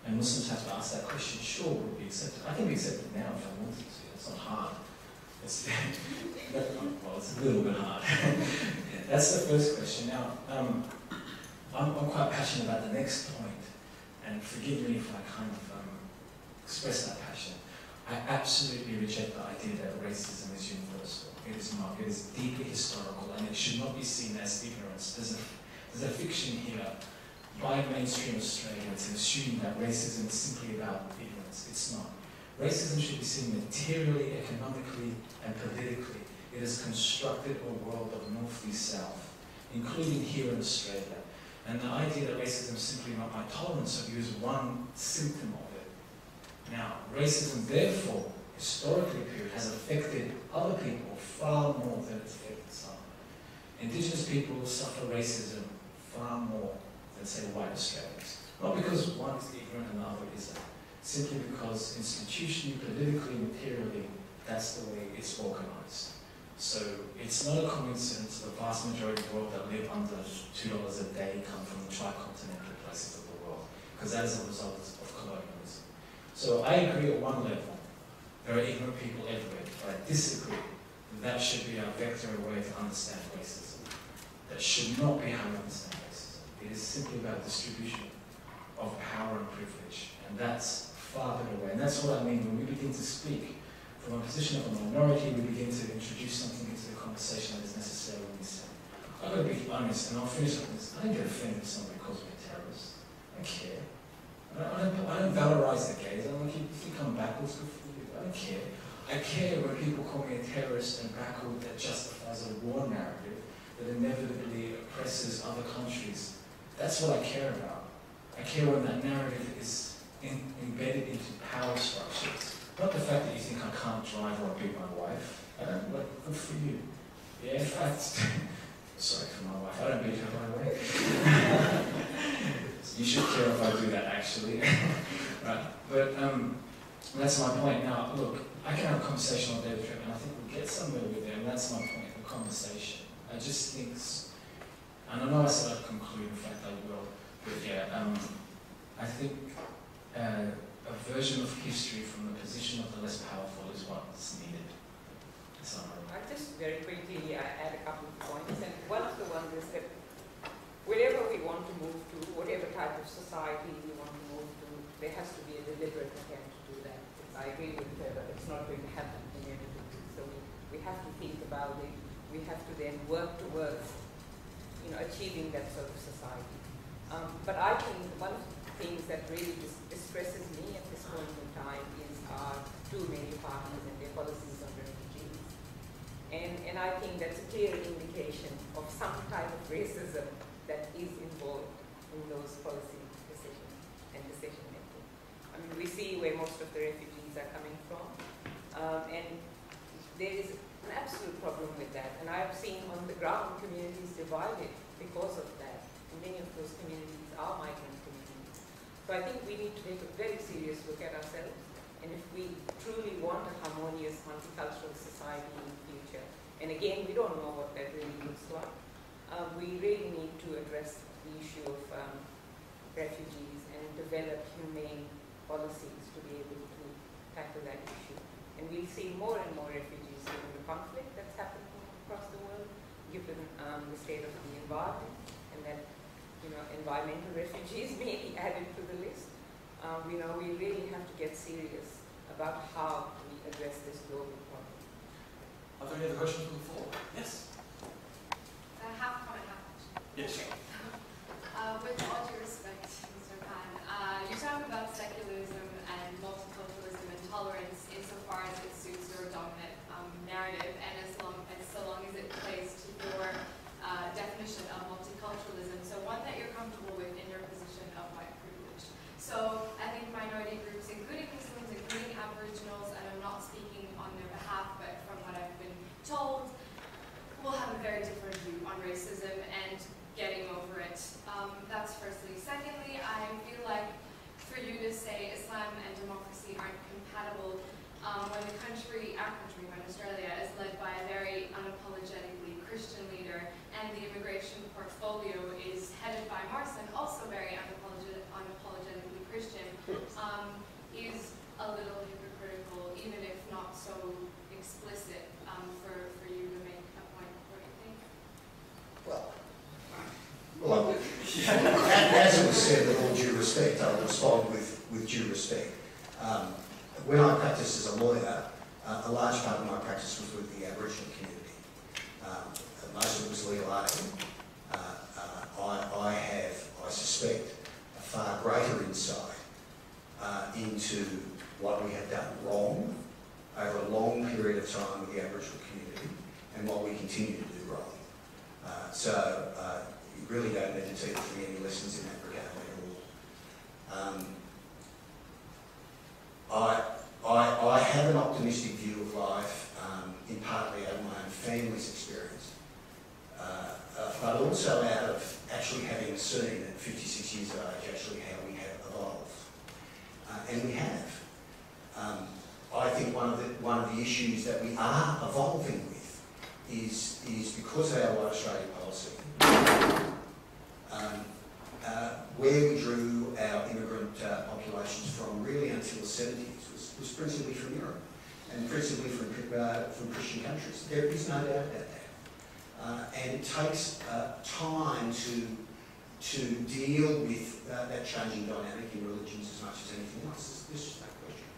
And Muslims have to ask that question. Sure, would be accepted. I can be accepted now if I wanted to. It's not hard. It's a little bit hard. That's the first question. Now, I'm quite passionate about the next point, and forgive me if I kind of express that passion. I absolutely reject the idea that racism is universal. It is not. It is deeply historical, and it should not be seen as ignorance. There's a fiction here by mainstream Australia to assume that racism is simply about ignorance. It's not. Racism should be seen materially, economically, and politically. It has constructed a world of north east south, including here in Australia. And the idea that racism is simply not my tolerance of you is one symptom of it. Now, racism, therefore, historically has affected other people far more than it's affected some. Indigenous people suffer racism far more than, say, white Australians. Not because one is ignorant and the other isn't. Simply because institutionally, politically, materially, that's the way it's organised. So it's not a coincidence the vast majority of the world that live under $2 a day come from the tricontinental places of the world, because that is a result of colonialism. So I agree at one level. There are ignorant people everywhere, but I disagree. That should be our vector and way to understand racism. That should not be how we understand racism. It is simply about distribution of power and privilege, and that's far better way. And that's what I mean when we begin to speak from a position of a minority. We begin to introduce something into the conversation that is necessarily missing. I've got to be honest, and I'll finish on this. I don't get offended if somebody calls me a terrorist. I don't care. I don't valorize the gays. I don't think you come backwards, good for you. I don't care. I care when people call me a terrorist and backward that justifies a war narrative that inevitably oppresses other countries. That's what I care about. I care when that narrative is embedded into power structures. Not the fact that you think I can't drive or beat my wife. I don't, like, good for you. Yeah, in fact, sorry for my wife, I don't beat her, by the way. You should care if I do that, actually. Right, but that's my point. Now, look, I can have a conversation all day with Trevor, and I think we'll get somewhere with them, and that's my point, the conversation. I just think, and I know I said I'd conclude, in fact I will, but yeah, I think a version of history from the position of the less powerful is what's needed. So, I just very quickly add a couple of points, and one of the ones is that wherever we want to move to, whatever type of society we want to move to, there has to be a deliberate attempt to do that. I agree with her that it's not going to happen immediately. So we have to think about it. We have to then work towards, achieving that sort of society. But I think one of the things that really distresses me at this point in time is our two major parties and their policies on refugees. And I think that's a clear indication of some type of racism that is involved in those policy decisions and decision making. mean, we see where most of the refugees are coming from, and there is an absolute problem with that. And I've seen on the ground communities divided because of that. And many of those communities are migrant communities. So I think we need to take a very serious look at ourselves. And if we truly want a harmonious multicultural society in the future, and again, we don't know what that really looks like, we really need to address the issue of refugees and develop humane policies to be able to tackle that issue. And we'll see more and more refugees given the conflict that's happening across the world, given the state of the environment, and that environmental refugees may be added to the list. We really have to get serious about how we address this global problem. Are there any other questions from the floor? Yes? Half comment, half question. Yes. Okay. With all due respect, Mr. Khan, you talk about secularism and multiculturalism and tolerance insofar as it suits your dominant narrative, and so long as it plays to your definition of multiculturalism. So one that you're comfortable with in your position of white privilege. So I think minority groups, including Muslims, including Aboriginals, and I'm not speaking on their behalf, but from what I've been told, will have a very different view on racism and getting over it. That's firstly. Secondly, I feel like for you to say Islam and democracy aren't compatible when the country, our country, when Australia, is led by a very unapologetically Christian leader, and the immigration portfolio is headed by Morsi, also very unapologetically Christian, is a little hypocritical, even if not so explicit, for you to make a point. What do you think? Well, as it was said, with all due respect, I'll respond with due respect. When I practiced as a lawyer, a large part of my practice was with the Aboriginal community. Most of it was legal aid. I suspect, a far greater insight into what we have done wrong over a long period of time with the Aboriginal community and what we continue to do wrong. So you really don't need to teach me any lessons in that regard at all. I have an optimistic view of life, in partly out of my own family's experience, but also out of actually having seen at 56 years of age actually how we have evolved. And we have. I think one of the issues that we are evolving with is because of our White Australia policy, where we drew our immigrant populations from really until the 70s was principally from Europe and principally from Christian countries. There is no doubt about that. And it takes time to deal with that changing dynamic in religions as much as anything else. There's just no question.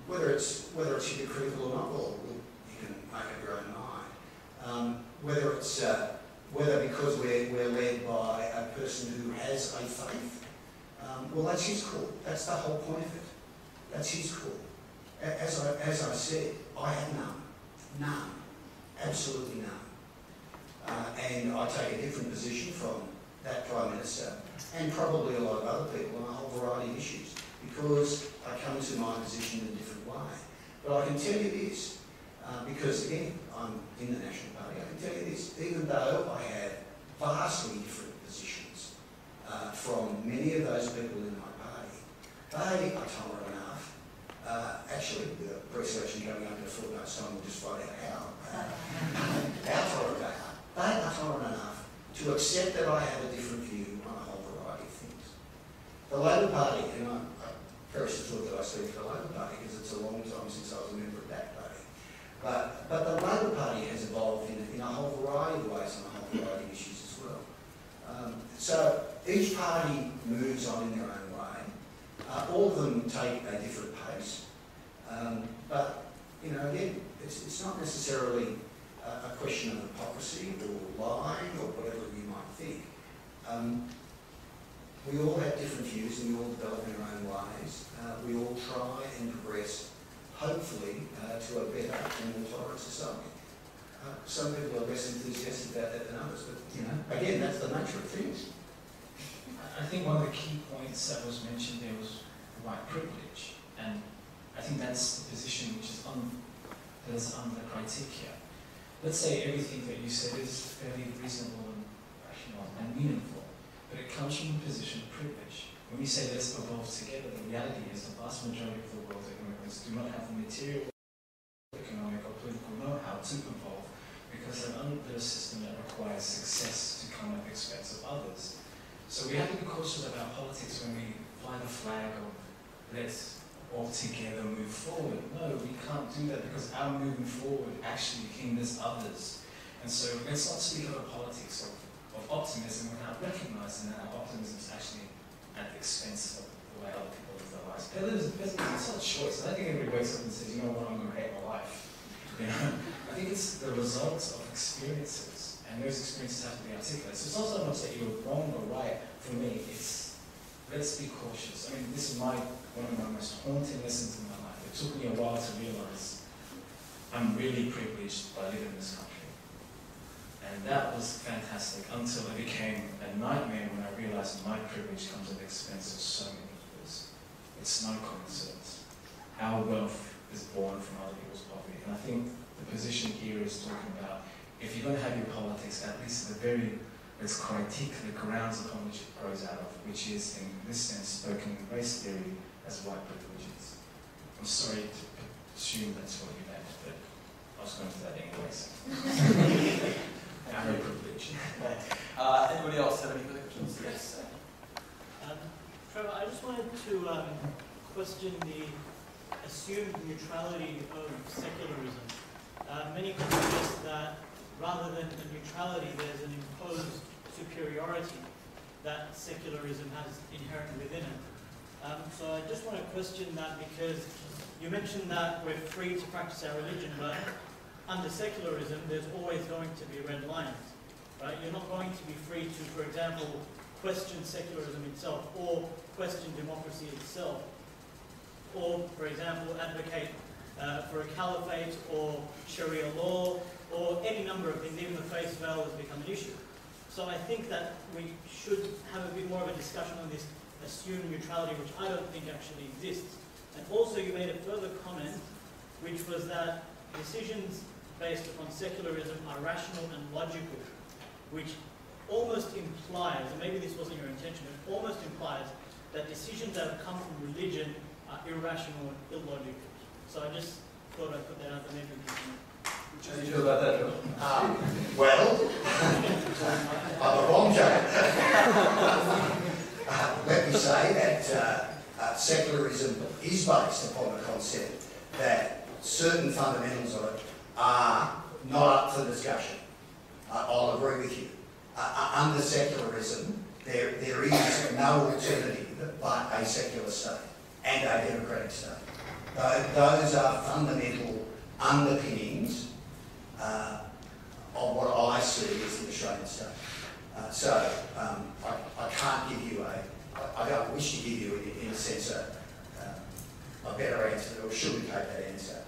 Whether it's hypocritical or not, well, you can make up your own mind. Whether because we're led by a person who has a faith, well, that's his call. That's the whole point of it. That's his call. As I said, I have none, absolutely none. And I take a different position from that Prime Minister and probably a lot of other people on a whole variety of issues because I come to my position in a different way. But I can tell you this, because again, I'm in the National Party, I can tell you this, even though I have vastly different positions from many of those people in my party, they are tolerant enough. Actually, the press election coming up in a fortnight's time will just find out how tolerant they are. They are tolerant enough to accept that I have a different view on a whole variety of things. The Labor Party, and I perish the thought that I speak for the Labor Party because it's a long time since I was a member of that party. But the Labor Party has evolved in a whole variety of ways on a whole variety of issues as well. So each party moves on in their own way. All of them take a different pace. But, again, it's not necessarily a question of hypocrisy or lying or whatever you might think. We all have different views and we all develop in our own ways. We all try and progress, hopefully, to a better and more tolerant society. Some people are less enthusiastic about that than others, but, again, that's the nature of things. I think one of the key points that was mentioned there was white privilege. And I think that's the position which is under the criteria. Let's say everything that you said is fairly reasonable and rational and meaningful, but it comes from a position of privilege. When we say let's evolve together, the reality is the vast majority of the world's immigrants do not have the material, economic or political know-how to evolve because they're under a system that requires success to come at the expense of others. So we have to be cautious about politics when we fly the flag of let's all together move forward. No, we can't do that because our moving forward actually hinders others. And so let's not speak of a politics of optimism without recognizing that our optimism is actually at the expense of the way other people live their lives. It's not a choice. I don't think everybody wakes up and says, you know what, I'm going to hate my life. You know? I think it's the result of experiences, and those experiences have to be articulated. So it's not so much that you're wrong or right. For me, it's let's be cautious. I mean, this is one of my most haunting lessons in my life. It took me a while to realize I'm really privileged by living in this country. And that was fantastic until it became a nightmare when I realized my privilege comes at the expense of so many others. It's no coincidence. Our wealth is born from other people's poverty. And I think the position here is talking about if you're going to have your politics, at least at the very let's critique the grounds upon which it grows out of, which is, in this sense, spoken in race theory as white privileges. I'm sorry to assume that's what you meant, but I was going to that anyways. Arrow privilege. Anybody else have any further questions? Yes. Trevor, I just wanted to question the assumed neutrality of secularism. Many could suggest that rather than a neutrality, there's an imposed superiority that secularism has inherent within it. So I just want to question that because you mentioned that we're free to practice our religion, but under secularism, there's always going to be red lines, right? You're not going to be free to, for example, question secularism itself or question democracy itself, or, for example, advocate for a caliphate or Sharia law, or any number of things. Even the face veil has become an issue. So I think that we should have a bit more of a discussion on this assumed neutrality, which I don't think actually exists. And also you made a further comment, which was that decisions based upon secularism are rational and logical, which almost implies, and maybe this wasn't your intention, but it almost implies that decisions that have come from religion are irrational and illogical. So I just thought I'd put that out there. Maybe how do you feel about that, Joel? Well, I'm a wrong joke. Let me say that secularism is based upon the concept that certain fundamentals of it are not up for discussion. I'll agree with you. Under secularism, there is no alternative but a secular state and a democratic state. Those are fundamental underpinnings of what I see as the Australian state. I can't give you I don't wish to give you, in a sense, a better answer, or sugarcoat that answer.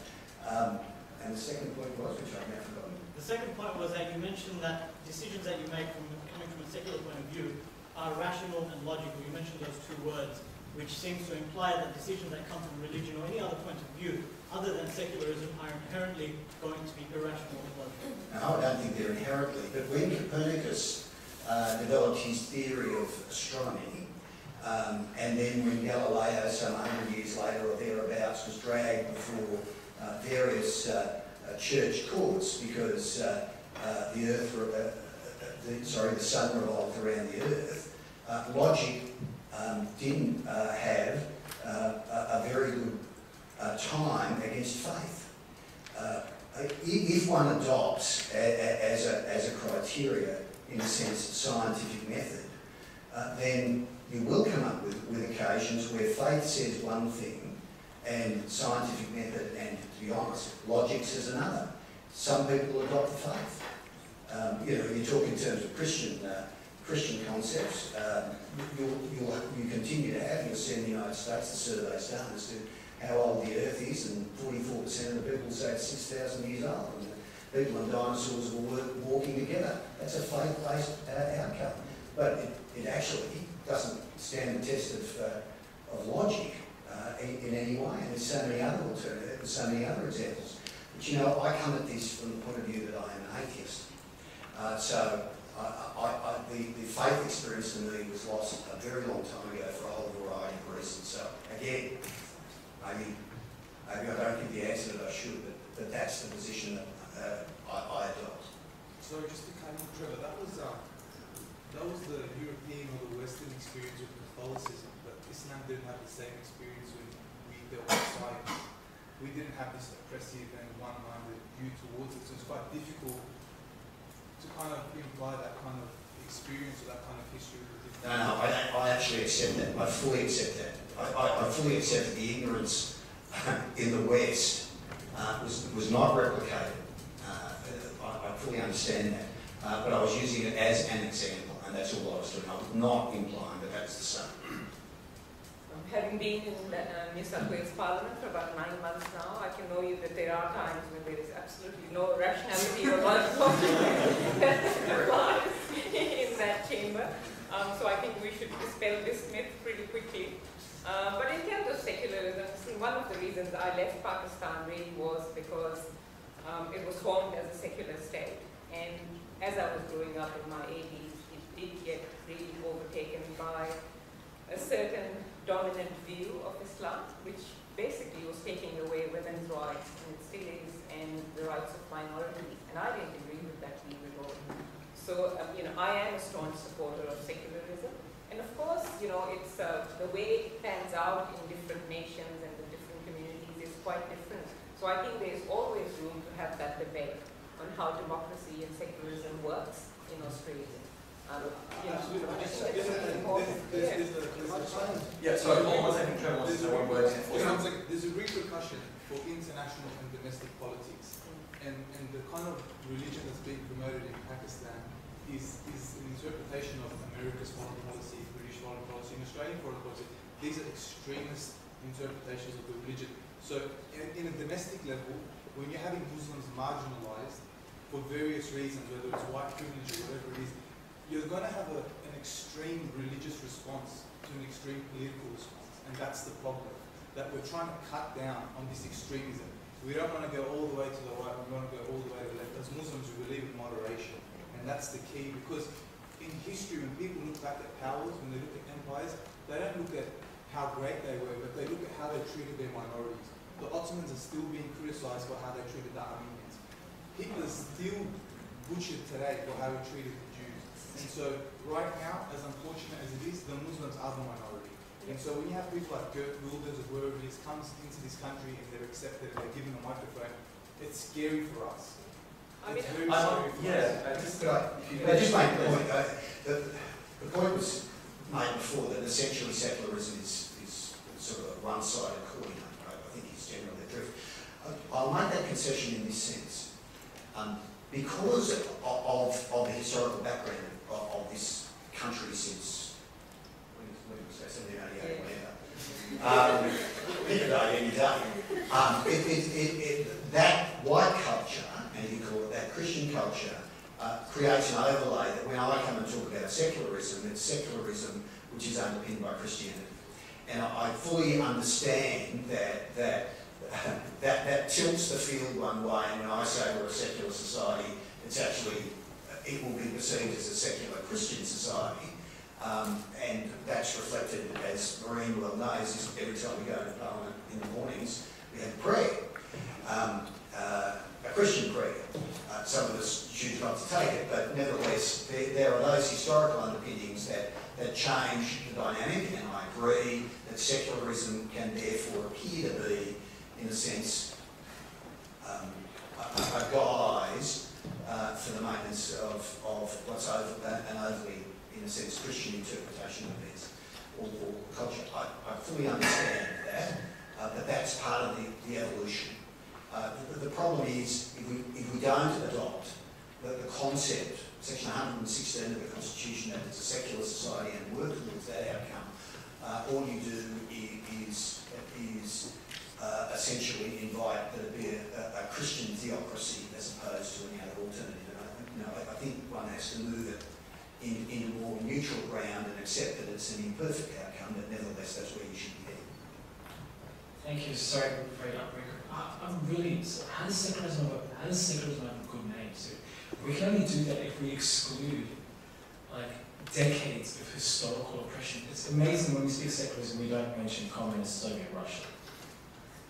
And the second point was, which I've now forgotten. The second point was that you mentioned that decisions that you make coming from a secular point of view are rational and logical. You mentioned those two words, which seems to imply that decisions that come from religion or any other point of view other than secularism are inherently going to be irrational and logical. No, I don't think they're inherently, but when Copernicus developed his theory of astronomy, and then when Galileo, some 100 years later or thereabouts, was dragged before various church courts because the sun revolved around the Earth, logic didn't have a very good time against faith. If one adopts as a criteria, in a sense, scientific method, then you will come up with occasions where faith says one thing and scientific method and, to be honest, logic says another. Some people adopt the faith. You talk in terms of Christian concepts. You continue to have, you'll see in the United States, the surveys done as to how old the Earth is, and 44% of the people say it's 6,000 years old. And the people and dinosaurs were walking together. That's a faith-based outcome. But it actually doesn't stand the test of logic. in any way. And there's so many other alternatives, so many other examples. But you know, I come at this from the point of view that I am an atheist. The faith experience for me was lost a very long time ago for a whole variety of reasons. So again, maybe I don't give the answer that I should, but that's the position that I adopt. So just to kind of, Trevor, that was the European or the Western experience with Catholicism, but Islam didn't have the same experience when we dealt with science. We didn't have this oppressive and one-minded view towards it, so it's quite difficult to kind of imply that kind of experience or that kind of history. No, I actually accept that. I fully accept that. I fully accept that the ignorance in the West was not replicated. I fully understand that. But I was using it as an example, and that's all I was doing. I was not implying that that's the same. Having been in the New South Wales Parliament for about 9 months now, I can know you that there are times when there is absolutely no rationality or logic that applies in that chamber. So I think we should dispel this myth pretty quickly. But in terms of secularism, see, one of the reasons I left Pakistan really was because it was formed as a secular state. And as I was growing up in my 80s, it did get really overtaken by a certain dominant view of Islam, which basically was taking away women's rights, and it still is, and the rights of minorities. And I didn't agree with that view at all. So, you know, I am a staunch supporter of secularism. And of course, you know, it's the way it pans out in different nations and the different communities is quite different. So I think there's always room to have that debate on how democracy and secularism works in Australia. Absolutely. Yeah, sorry, Paul, one second, Trevor wants to say one word. There's a repercussion for international and domestic politics. And the kind of religion that's being promoted in Pakistan is an interpretation of America's foreign policy, British foreign policy, and Australian foreign policy. These are extremist interpretations of the religion. So in a domestic level, when you're having Muslims marginalized for various reasons, whether it's white privilege or whatever it is, you're going to have an extreme religious response to an extreme political response. And that's the problem, that we're trying to cut down on this extremism. We don't want to go all the way to the right, we want to go all the way to the left. As Muslims, we believe in moderation. And that's the key, because in history, when people look back at powers, when they look at empires, they don't look at how great they were, but they look at how they treated their minorities. The Ottomans are still being criticized for how they treated the Armenians. Hitler's still butchered today for how he treated the Jews. And so right now, as unfortunate as it is, the Muslims are the minority. And so when you have people like Gert Wilders or whoever it is comes into this country and they're accepted and they're given a microphone, it's scary for us. It's very scary for us. I just make the point, the point was made before that essentially secularism is sort of a one-sided coin. I think it's generally the truth. I'll make that concession in this sense. Because of the historical background of this country since, when was that, 1788, whatever. That white culture, and you call it that Christian culture, creates an overlay that when I come and talk about secularism, it's secularism which is underpinned by Christianity. And I fully understand that tilts the field one way, and when I say we're a secular society, it's actually, it will be perceived as a secular Christian society, and that's reflected, as Mehreen well knows, is every time we go to Parliament in the mornings, we have prayer, a Christian prayer. Some of us choose not to take it, but nevertheless, there are those historical underpinnings that change the dynamic, and I agree that secularism can therefore appear to be, in a sense, a guise for the maintenance of what's an overly, in a sense, Christian interpretation of this or culture. I fully understand that, but that's part of the evolution. The problem is, if we don't adopt the concept, Section 116 of the Constitution, that it's a secular society and work towards that outcome, all you do is essentially invite that it be a Christian theocracy as opposed to any other alternative. And I think one has to move it into more neutral ground and accept that it's an imperfect outcome, but nevertheless that's where you should be heading. Thank you. Sorry for the outbreaker. I'm really. How does secularism work? How does secularism have a good name? So we can only do that if we exclude like decades of historical oppression. It's amazing when we speak secularism, we don't mention communist Soviet Russia.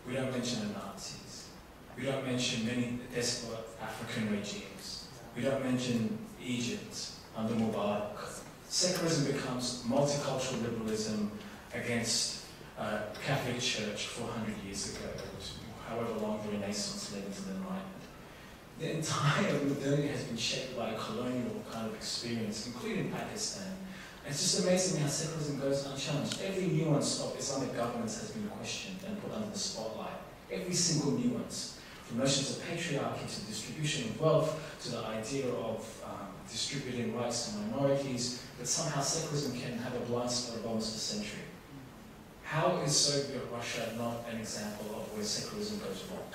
We don't mention the Nazis. We don't mention many desperate African regimes. We don't mention Egypt under Mubarak. Secularism becomes multicultural liberalism against Catholic Church 400 years ago, however long the Renaissance led into the Enlightenment. The entire modernity has been shaped by a colonial kind of experience, including Pakistan. And it's just amazing how secularism goes unchallenged. Every nuance of Islamic governance has been questioned and put under the spotlight. Every single nuance, from notions of patriarchy to distribution of wealth, to the idea of distributing rights to minorities, but somehow secularism can have a blind spot of almost a century. How is Soviet Russia not an example of where secularism goes wrong?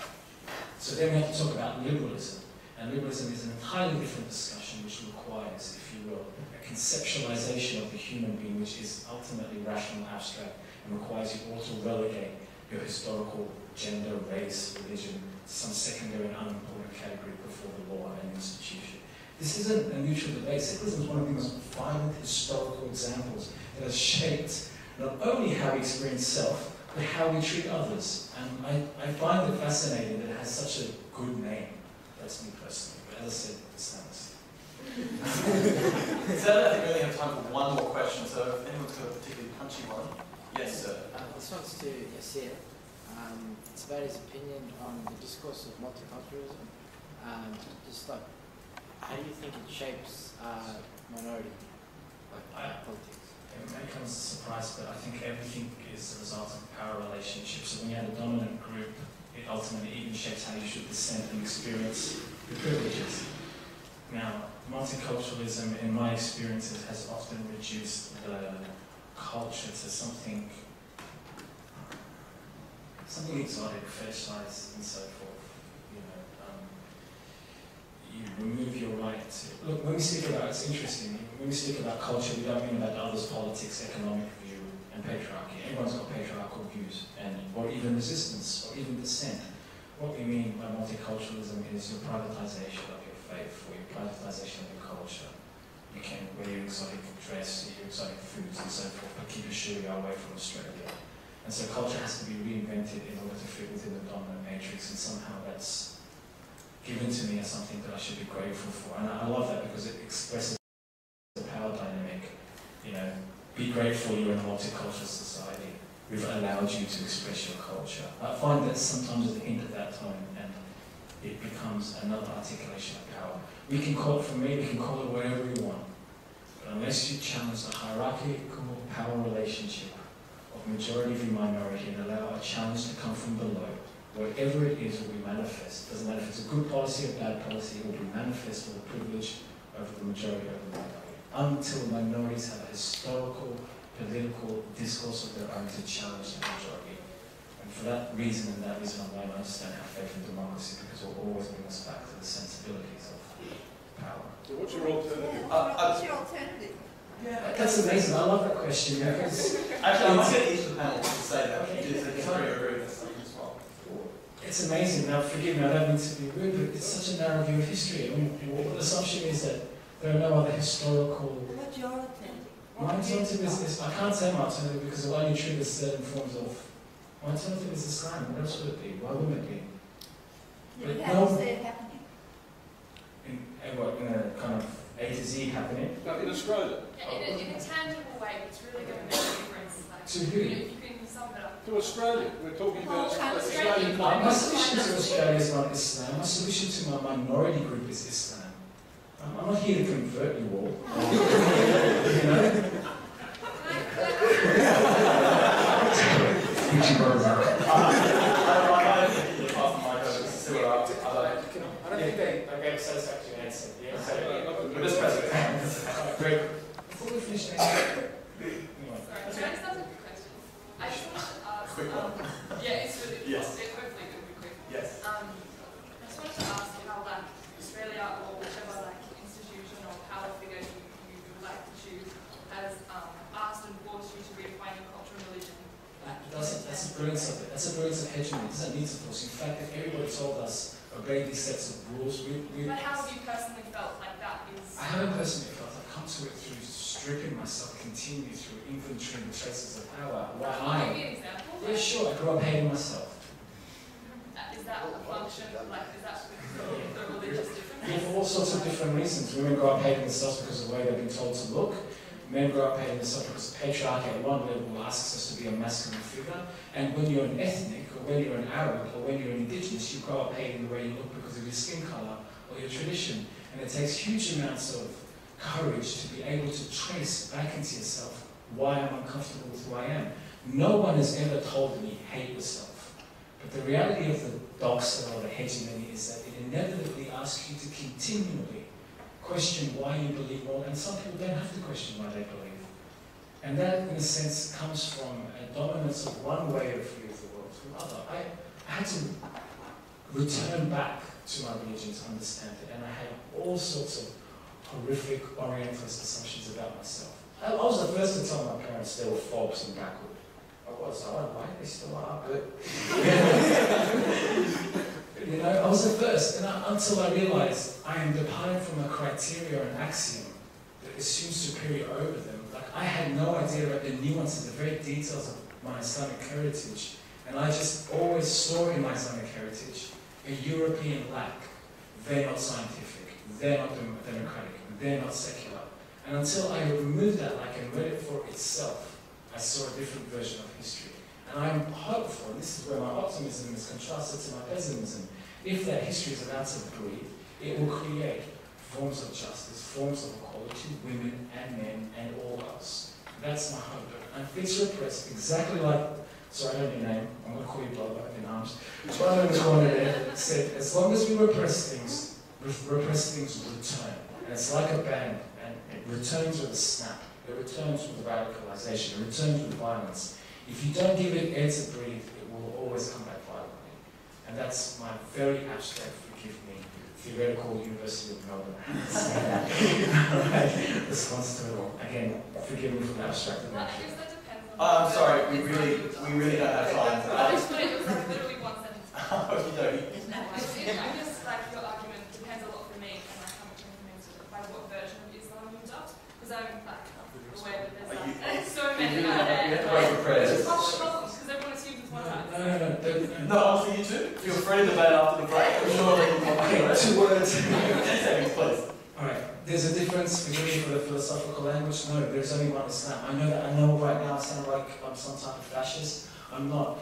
So then we have to talk about liberalism. And liberalism is an entirely different discussion which requires, if you will, a conceptualization of the human being which is ultimately rational, abstract, and requires you all to relegate your historical gender, race, religion to some secondary and unimportant category before the law and institution. This isn't a neutral debate. Secularism is one of the most violent historical examples that has shaped not only how we experience self, but how we treat others. And I find it fascinating that it has such a good name. That's me personally. But as I said, it's honest. So I think we only have time for one more question, so if anyone's got a particularly punchy one. Yes, sir. This one's to Yassir. It's about his opinion on the discourse of multiculturalism. Just like, how do you think it shapes minority politics? It may come as a surprise, but I think everything is a result of power relationships. So when you have a dominant group, it ultimately even shapes how you should descend and experience the privileges. Now, multiculturalism, in my experiences, has often reduced the culture to something exotic, fetishized, and so forth. You remove your right to... Look, when we speak about, it's interesting, when we speak about culture, we don't mean about others' politics, economic view, and patriarchy. Everyone's got patriarchal views, or even resistance, or even dissent. What we mean by multiculturalism is your privatization of your faith, or your privatization of your culture. You can wear your exotic dress, your exotic foods, and so forth, but keep your Sharia away from Australia. And so culture has to be reinvented in order to fit within the dominant matrix, and somehow that's given to me as something that I should be grateful for. And I love that because it expresses the power dynamic. Be grateful you're in a multicultural society. We've allowed you to express your culture. I find that sometimes there's a hint of that tone and it becomes another articulation of power. We can call it, for me, we can call it whatever we want. But unless you challenge the hierarchical power relationship of majority v minority and allow a challenge to come from below, whatever it is will be manifest. Doesn't matter if it's a good policy or bad policy, it will be manifest with a privilege over the majority of the minority. Until minorities have a historical, political discourse of their own to challenge the majority. And for that reason and that reason alone, I just don't have faith in democracy because it will always bring us back to the sensibilities of power. So what's your alternative? What's your alternative? Yeah, that's amazing. I love that question because actually, I might get each of the panel to say that. You did say agree with that as well. It's amazing. Now, forgive me, I don't mean to be rude, but it's such a narrow view of history. I mean, the assumption is that there are no other historical... What's your alternative? My alternative is I can't say my alternative because it only triggers certain forms of... My alternative is Islam. What else would it be? Why wouldn't it be? Yeah, how is that happening? In a kind of A to Z happening? No, in Australia. Yeah, in a tangible way, it's really going to make a difference. Like, To who? if you can sum it up. To Australia. We're talking about Australian My solution to Australia is not Islam. My solution to my minority group is Islam. I'm not here to convert you all. I don't think they gave a satisfactory answer. This president. Great. Before we finish next Sorry, that's a good question. I just wanted to ask. Quick one. Yeah, it's really Yes. hopefully going to be quick. Yes. I just wanted to ask how Australia or whichever institution or power figure you would like to choose has asked and forced you to redefine your culture and religion. That's a brilliant subject. That's a brilliant doesn't need to force. In fact, if everybody told us, obey these sets of rules, But how have you personally felt like that is... I haven't personally felt. I've come to it through stripping myself continually through inventorying the traces of power. Can you give me an example? Yeah, sure. I grew up hating myself. Is that a function, like, is that because of the religious difference? For all sorts of different reasons. Women grow up hating themselves because of the way they've been told to look. Men grow up hating themselves because patriarchy at one level asks us to be a masculine figure. And when you're an ethnic, or when you're an Arab, or when you're an indigenous, you grow up hating the way you look because of your skin colour or your tradition. And it takes huge amounts of courage to be able to trace back into yourself why I'm uncomfortable with who I am. No one has ever told me, hate yourself. But the reality of the doxa or the hegemony is that it inevitably asks you to continually question why you believe more, and some people don't have to question why they believe. And that, in a sense, comes from a dominance of one way of view of the world through other. I had to return back to my religion to understand it, and I had all sorts of horrific Orientalist assumptions about myself. I was the first to tell my parents they were false and backward. I was, why they still are, but you know, I was the first, and until I realized I am departing from a criteria or an axiom that assumes superior over them. Like, I had no idea about the nuances, the very details of my Islamic heritage, and I just always saw in my Islamic heritage a European lack. They're not scientific, they're not democratic, they're not secular. And until I removed that lack and read it for itself, I saw a different version of history. And I'm hopeful, and this is where my optimism is contrasted to my pessimism. If that history is about to breathe, it will create forms of justice, forms of equality, women and men and all else. That's my hope. And if it's repressed exactly like, sorry, I don't know your name, I'm going to call you Blood in Arms. One in the corner there said, as long as we repress things return. And it's like a band, and it returns with a snap. It returns with radicalization, it returns with violence. If you don't give it air to breathe, it will always come back violently. And that's my very abstract, forgive me, theoretical University of Melbourne response to it all. Again, forgive me for the abstract. Well, I guess that depends on... I'm sorry, we really don't have time. I just put it was like literally one sentence. Isn't that I guess like your argument depends a lot for me and like how much influence by what version of Islam you adopt. Because I'm like aware that there's so many out there. You have to wait for prayers. It's not the problem because everyone assumes it's one type. No, also you too. Feel free to debate after the break. I'm sure they can Okay, 2 words. please. Alright, there's a difference between for the philosophical language. No, there's only one Islam. I know right now I sound like I'm some type of fascist. I'm not.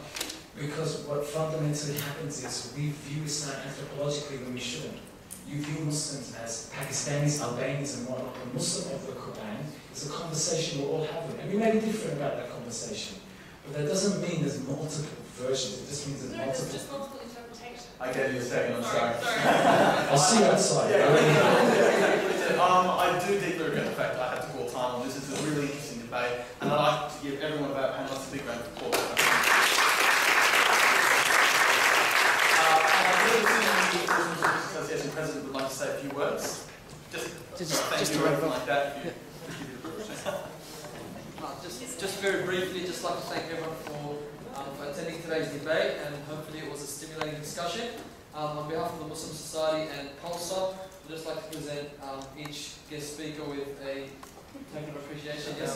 Because what fundamentally happens is we view Islam anthropologically when we shouldn't. You view Muslims as Pakistanis, Albanians and whatnot. The Muslim of the Quran is a conversation we're all having. And we may be different about that conversation. But that doesn't mean there's multiple versions. It just means there's No, multiple... there's just multiple interpretations. I get you a second, I'm sorry. I'll see you outside. I do deeply regret the fact that I had to call time on this. It's a really interesting debate, and I'd like to give everyone of our panelists a big round of applause. Association President would like to say a few words. Thank you or anything like that. Just very briefly, just like to thank everyone for attending today's debate, and hopefully it was a stimulating discussion. On behalf of the Muslim Society and Pulsar, I'd just like to present each guest speaker with a token of appreciation. Yes,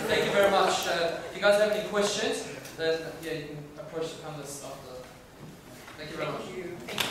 Thank you very much. If you guys have any questions, then yeah, you can approach the panelists after. Thank you very much. Thank you.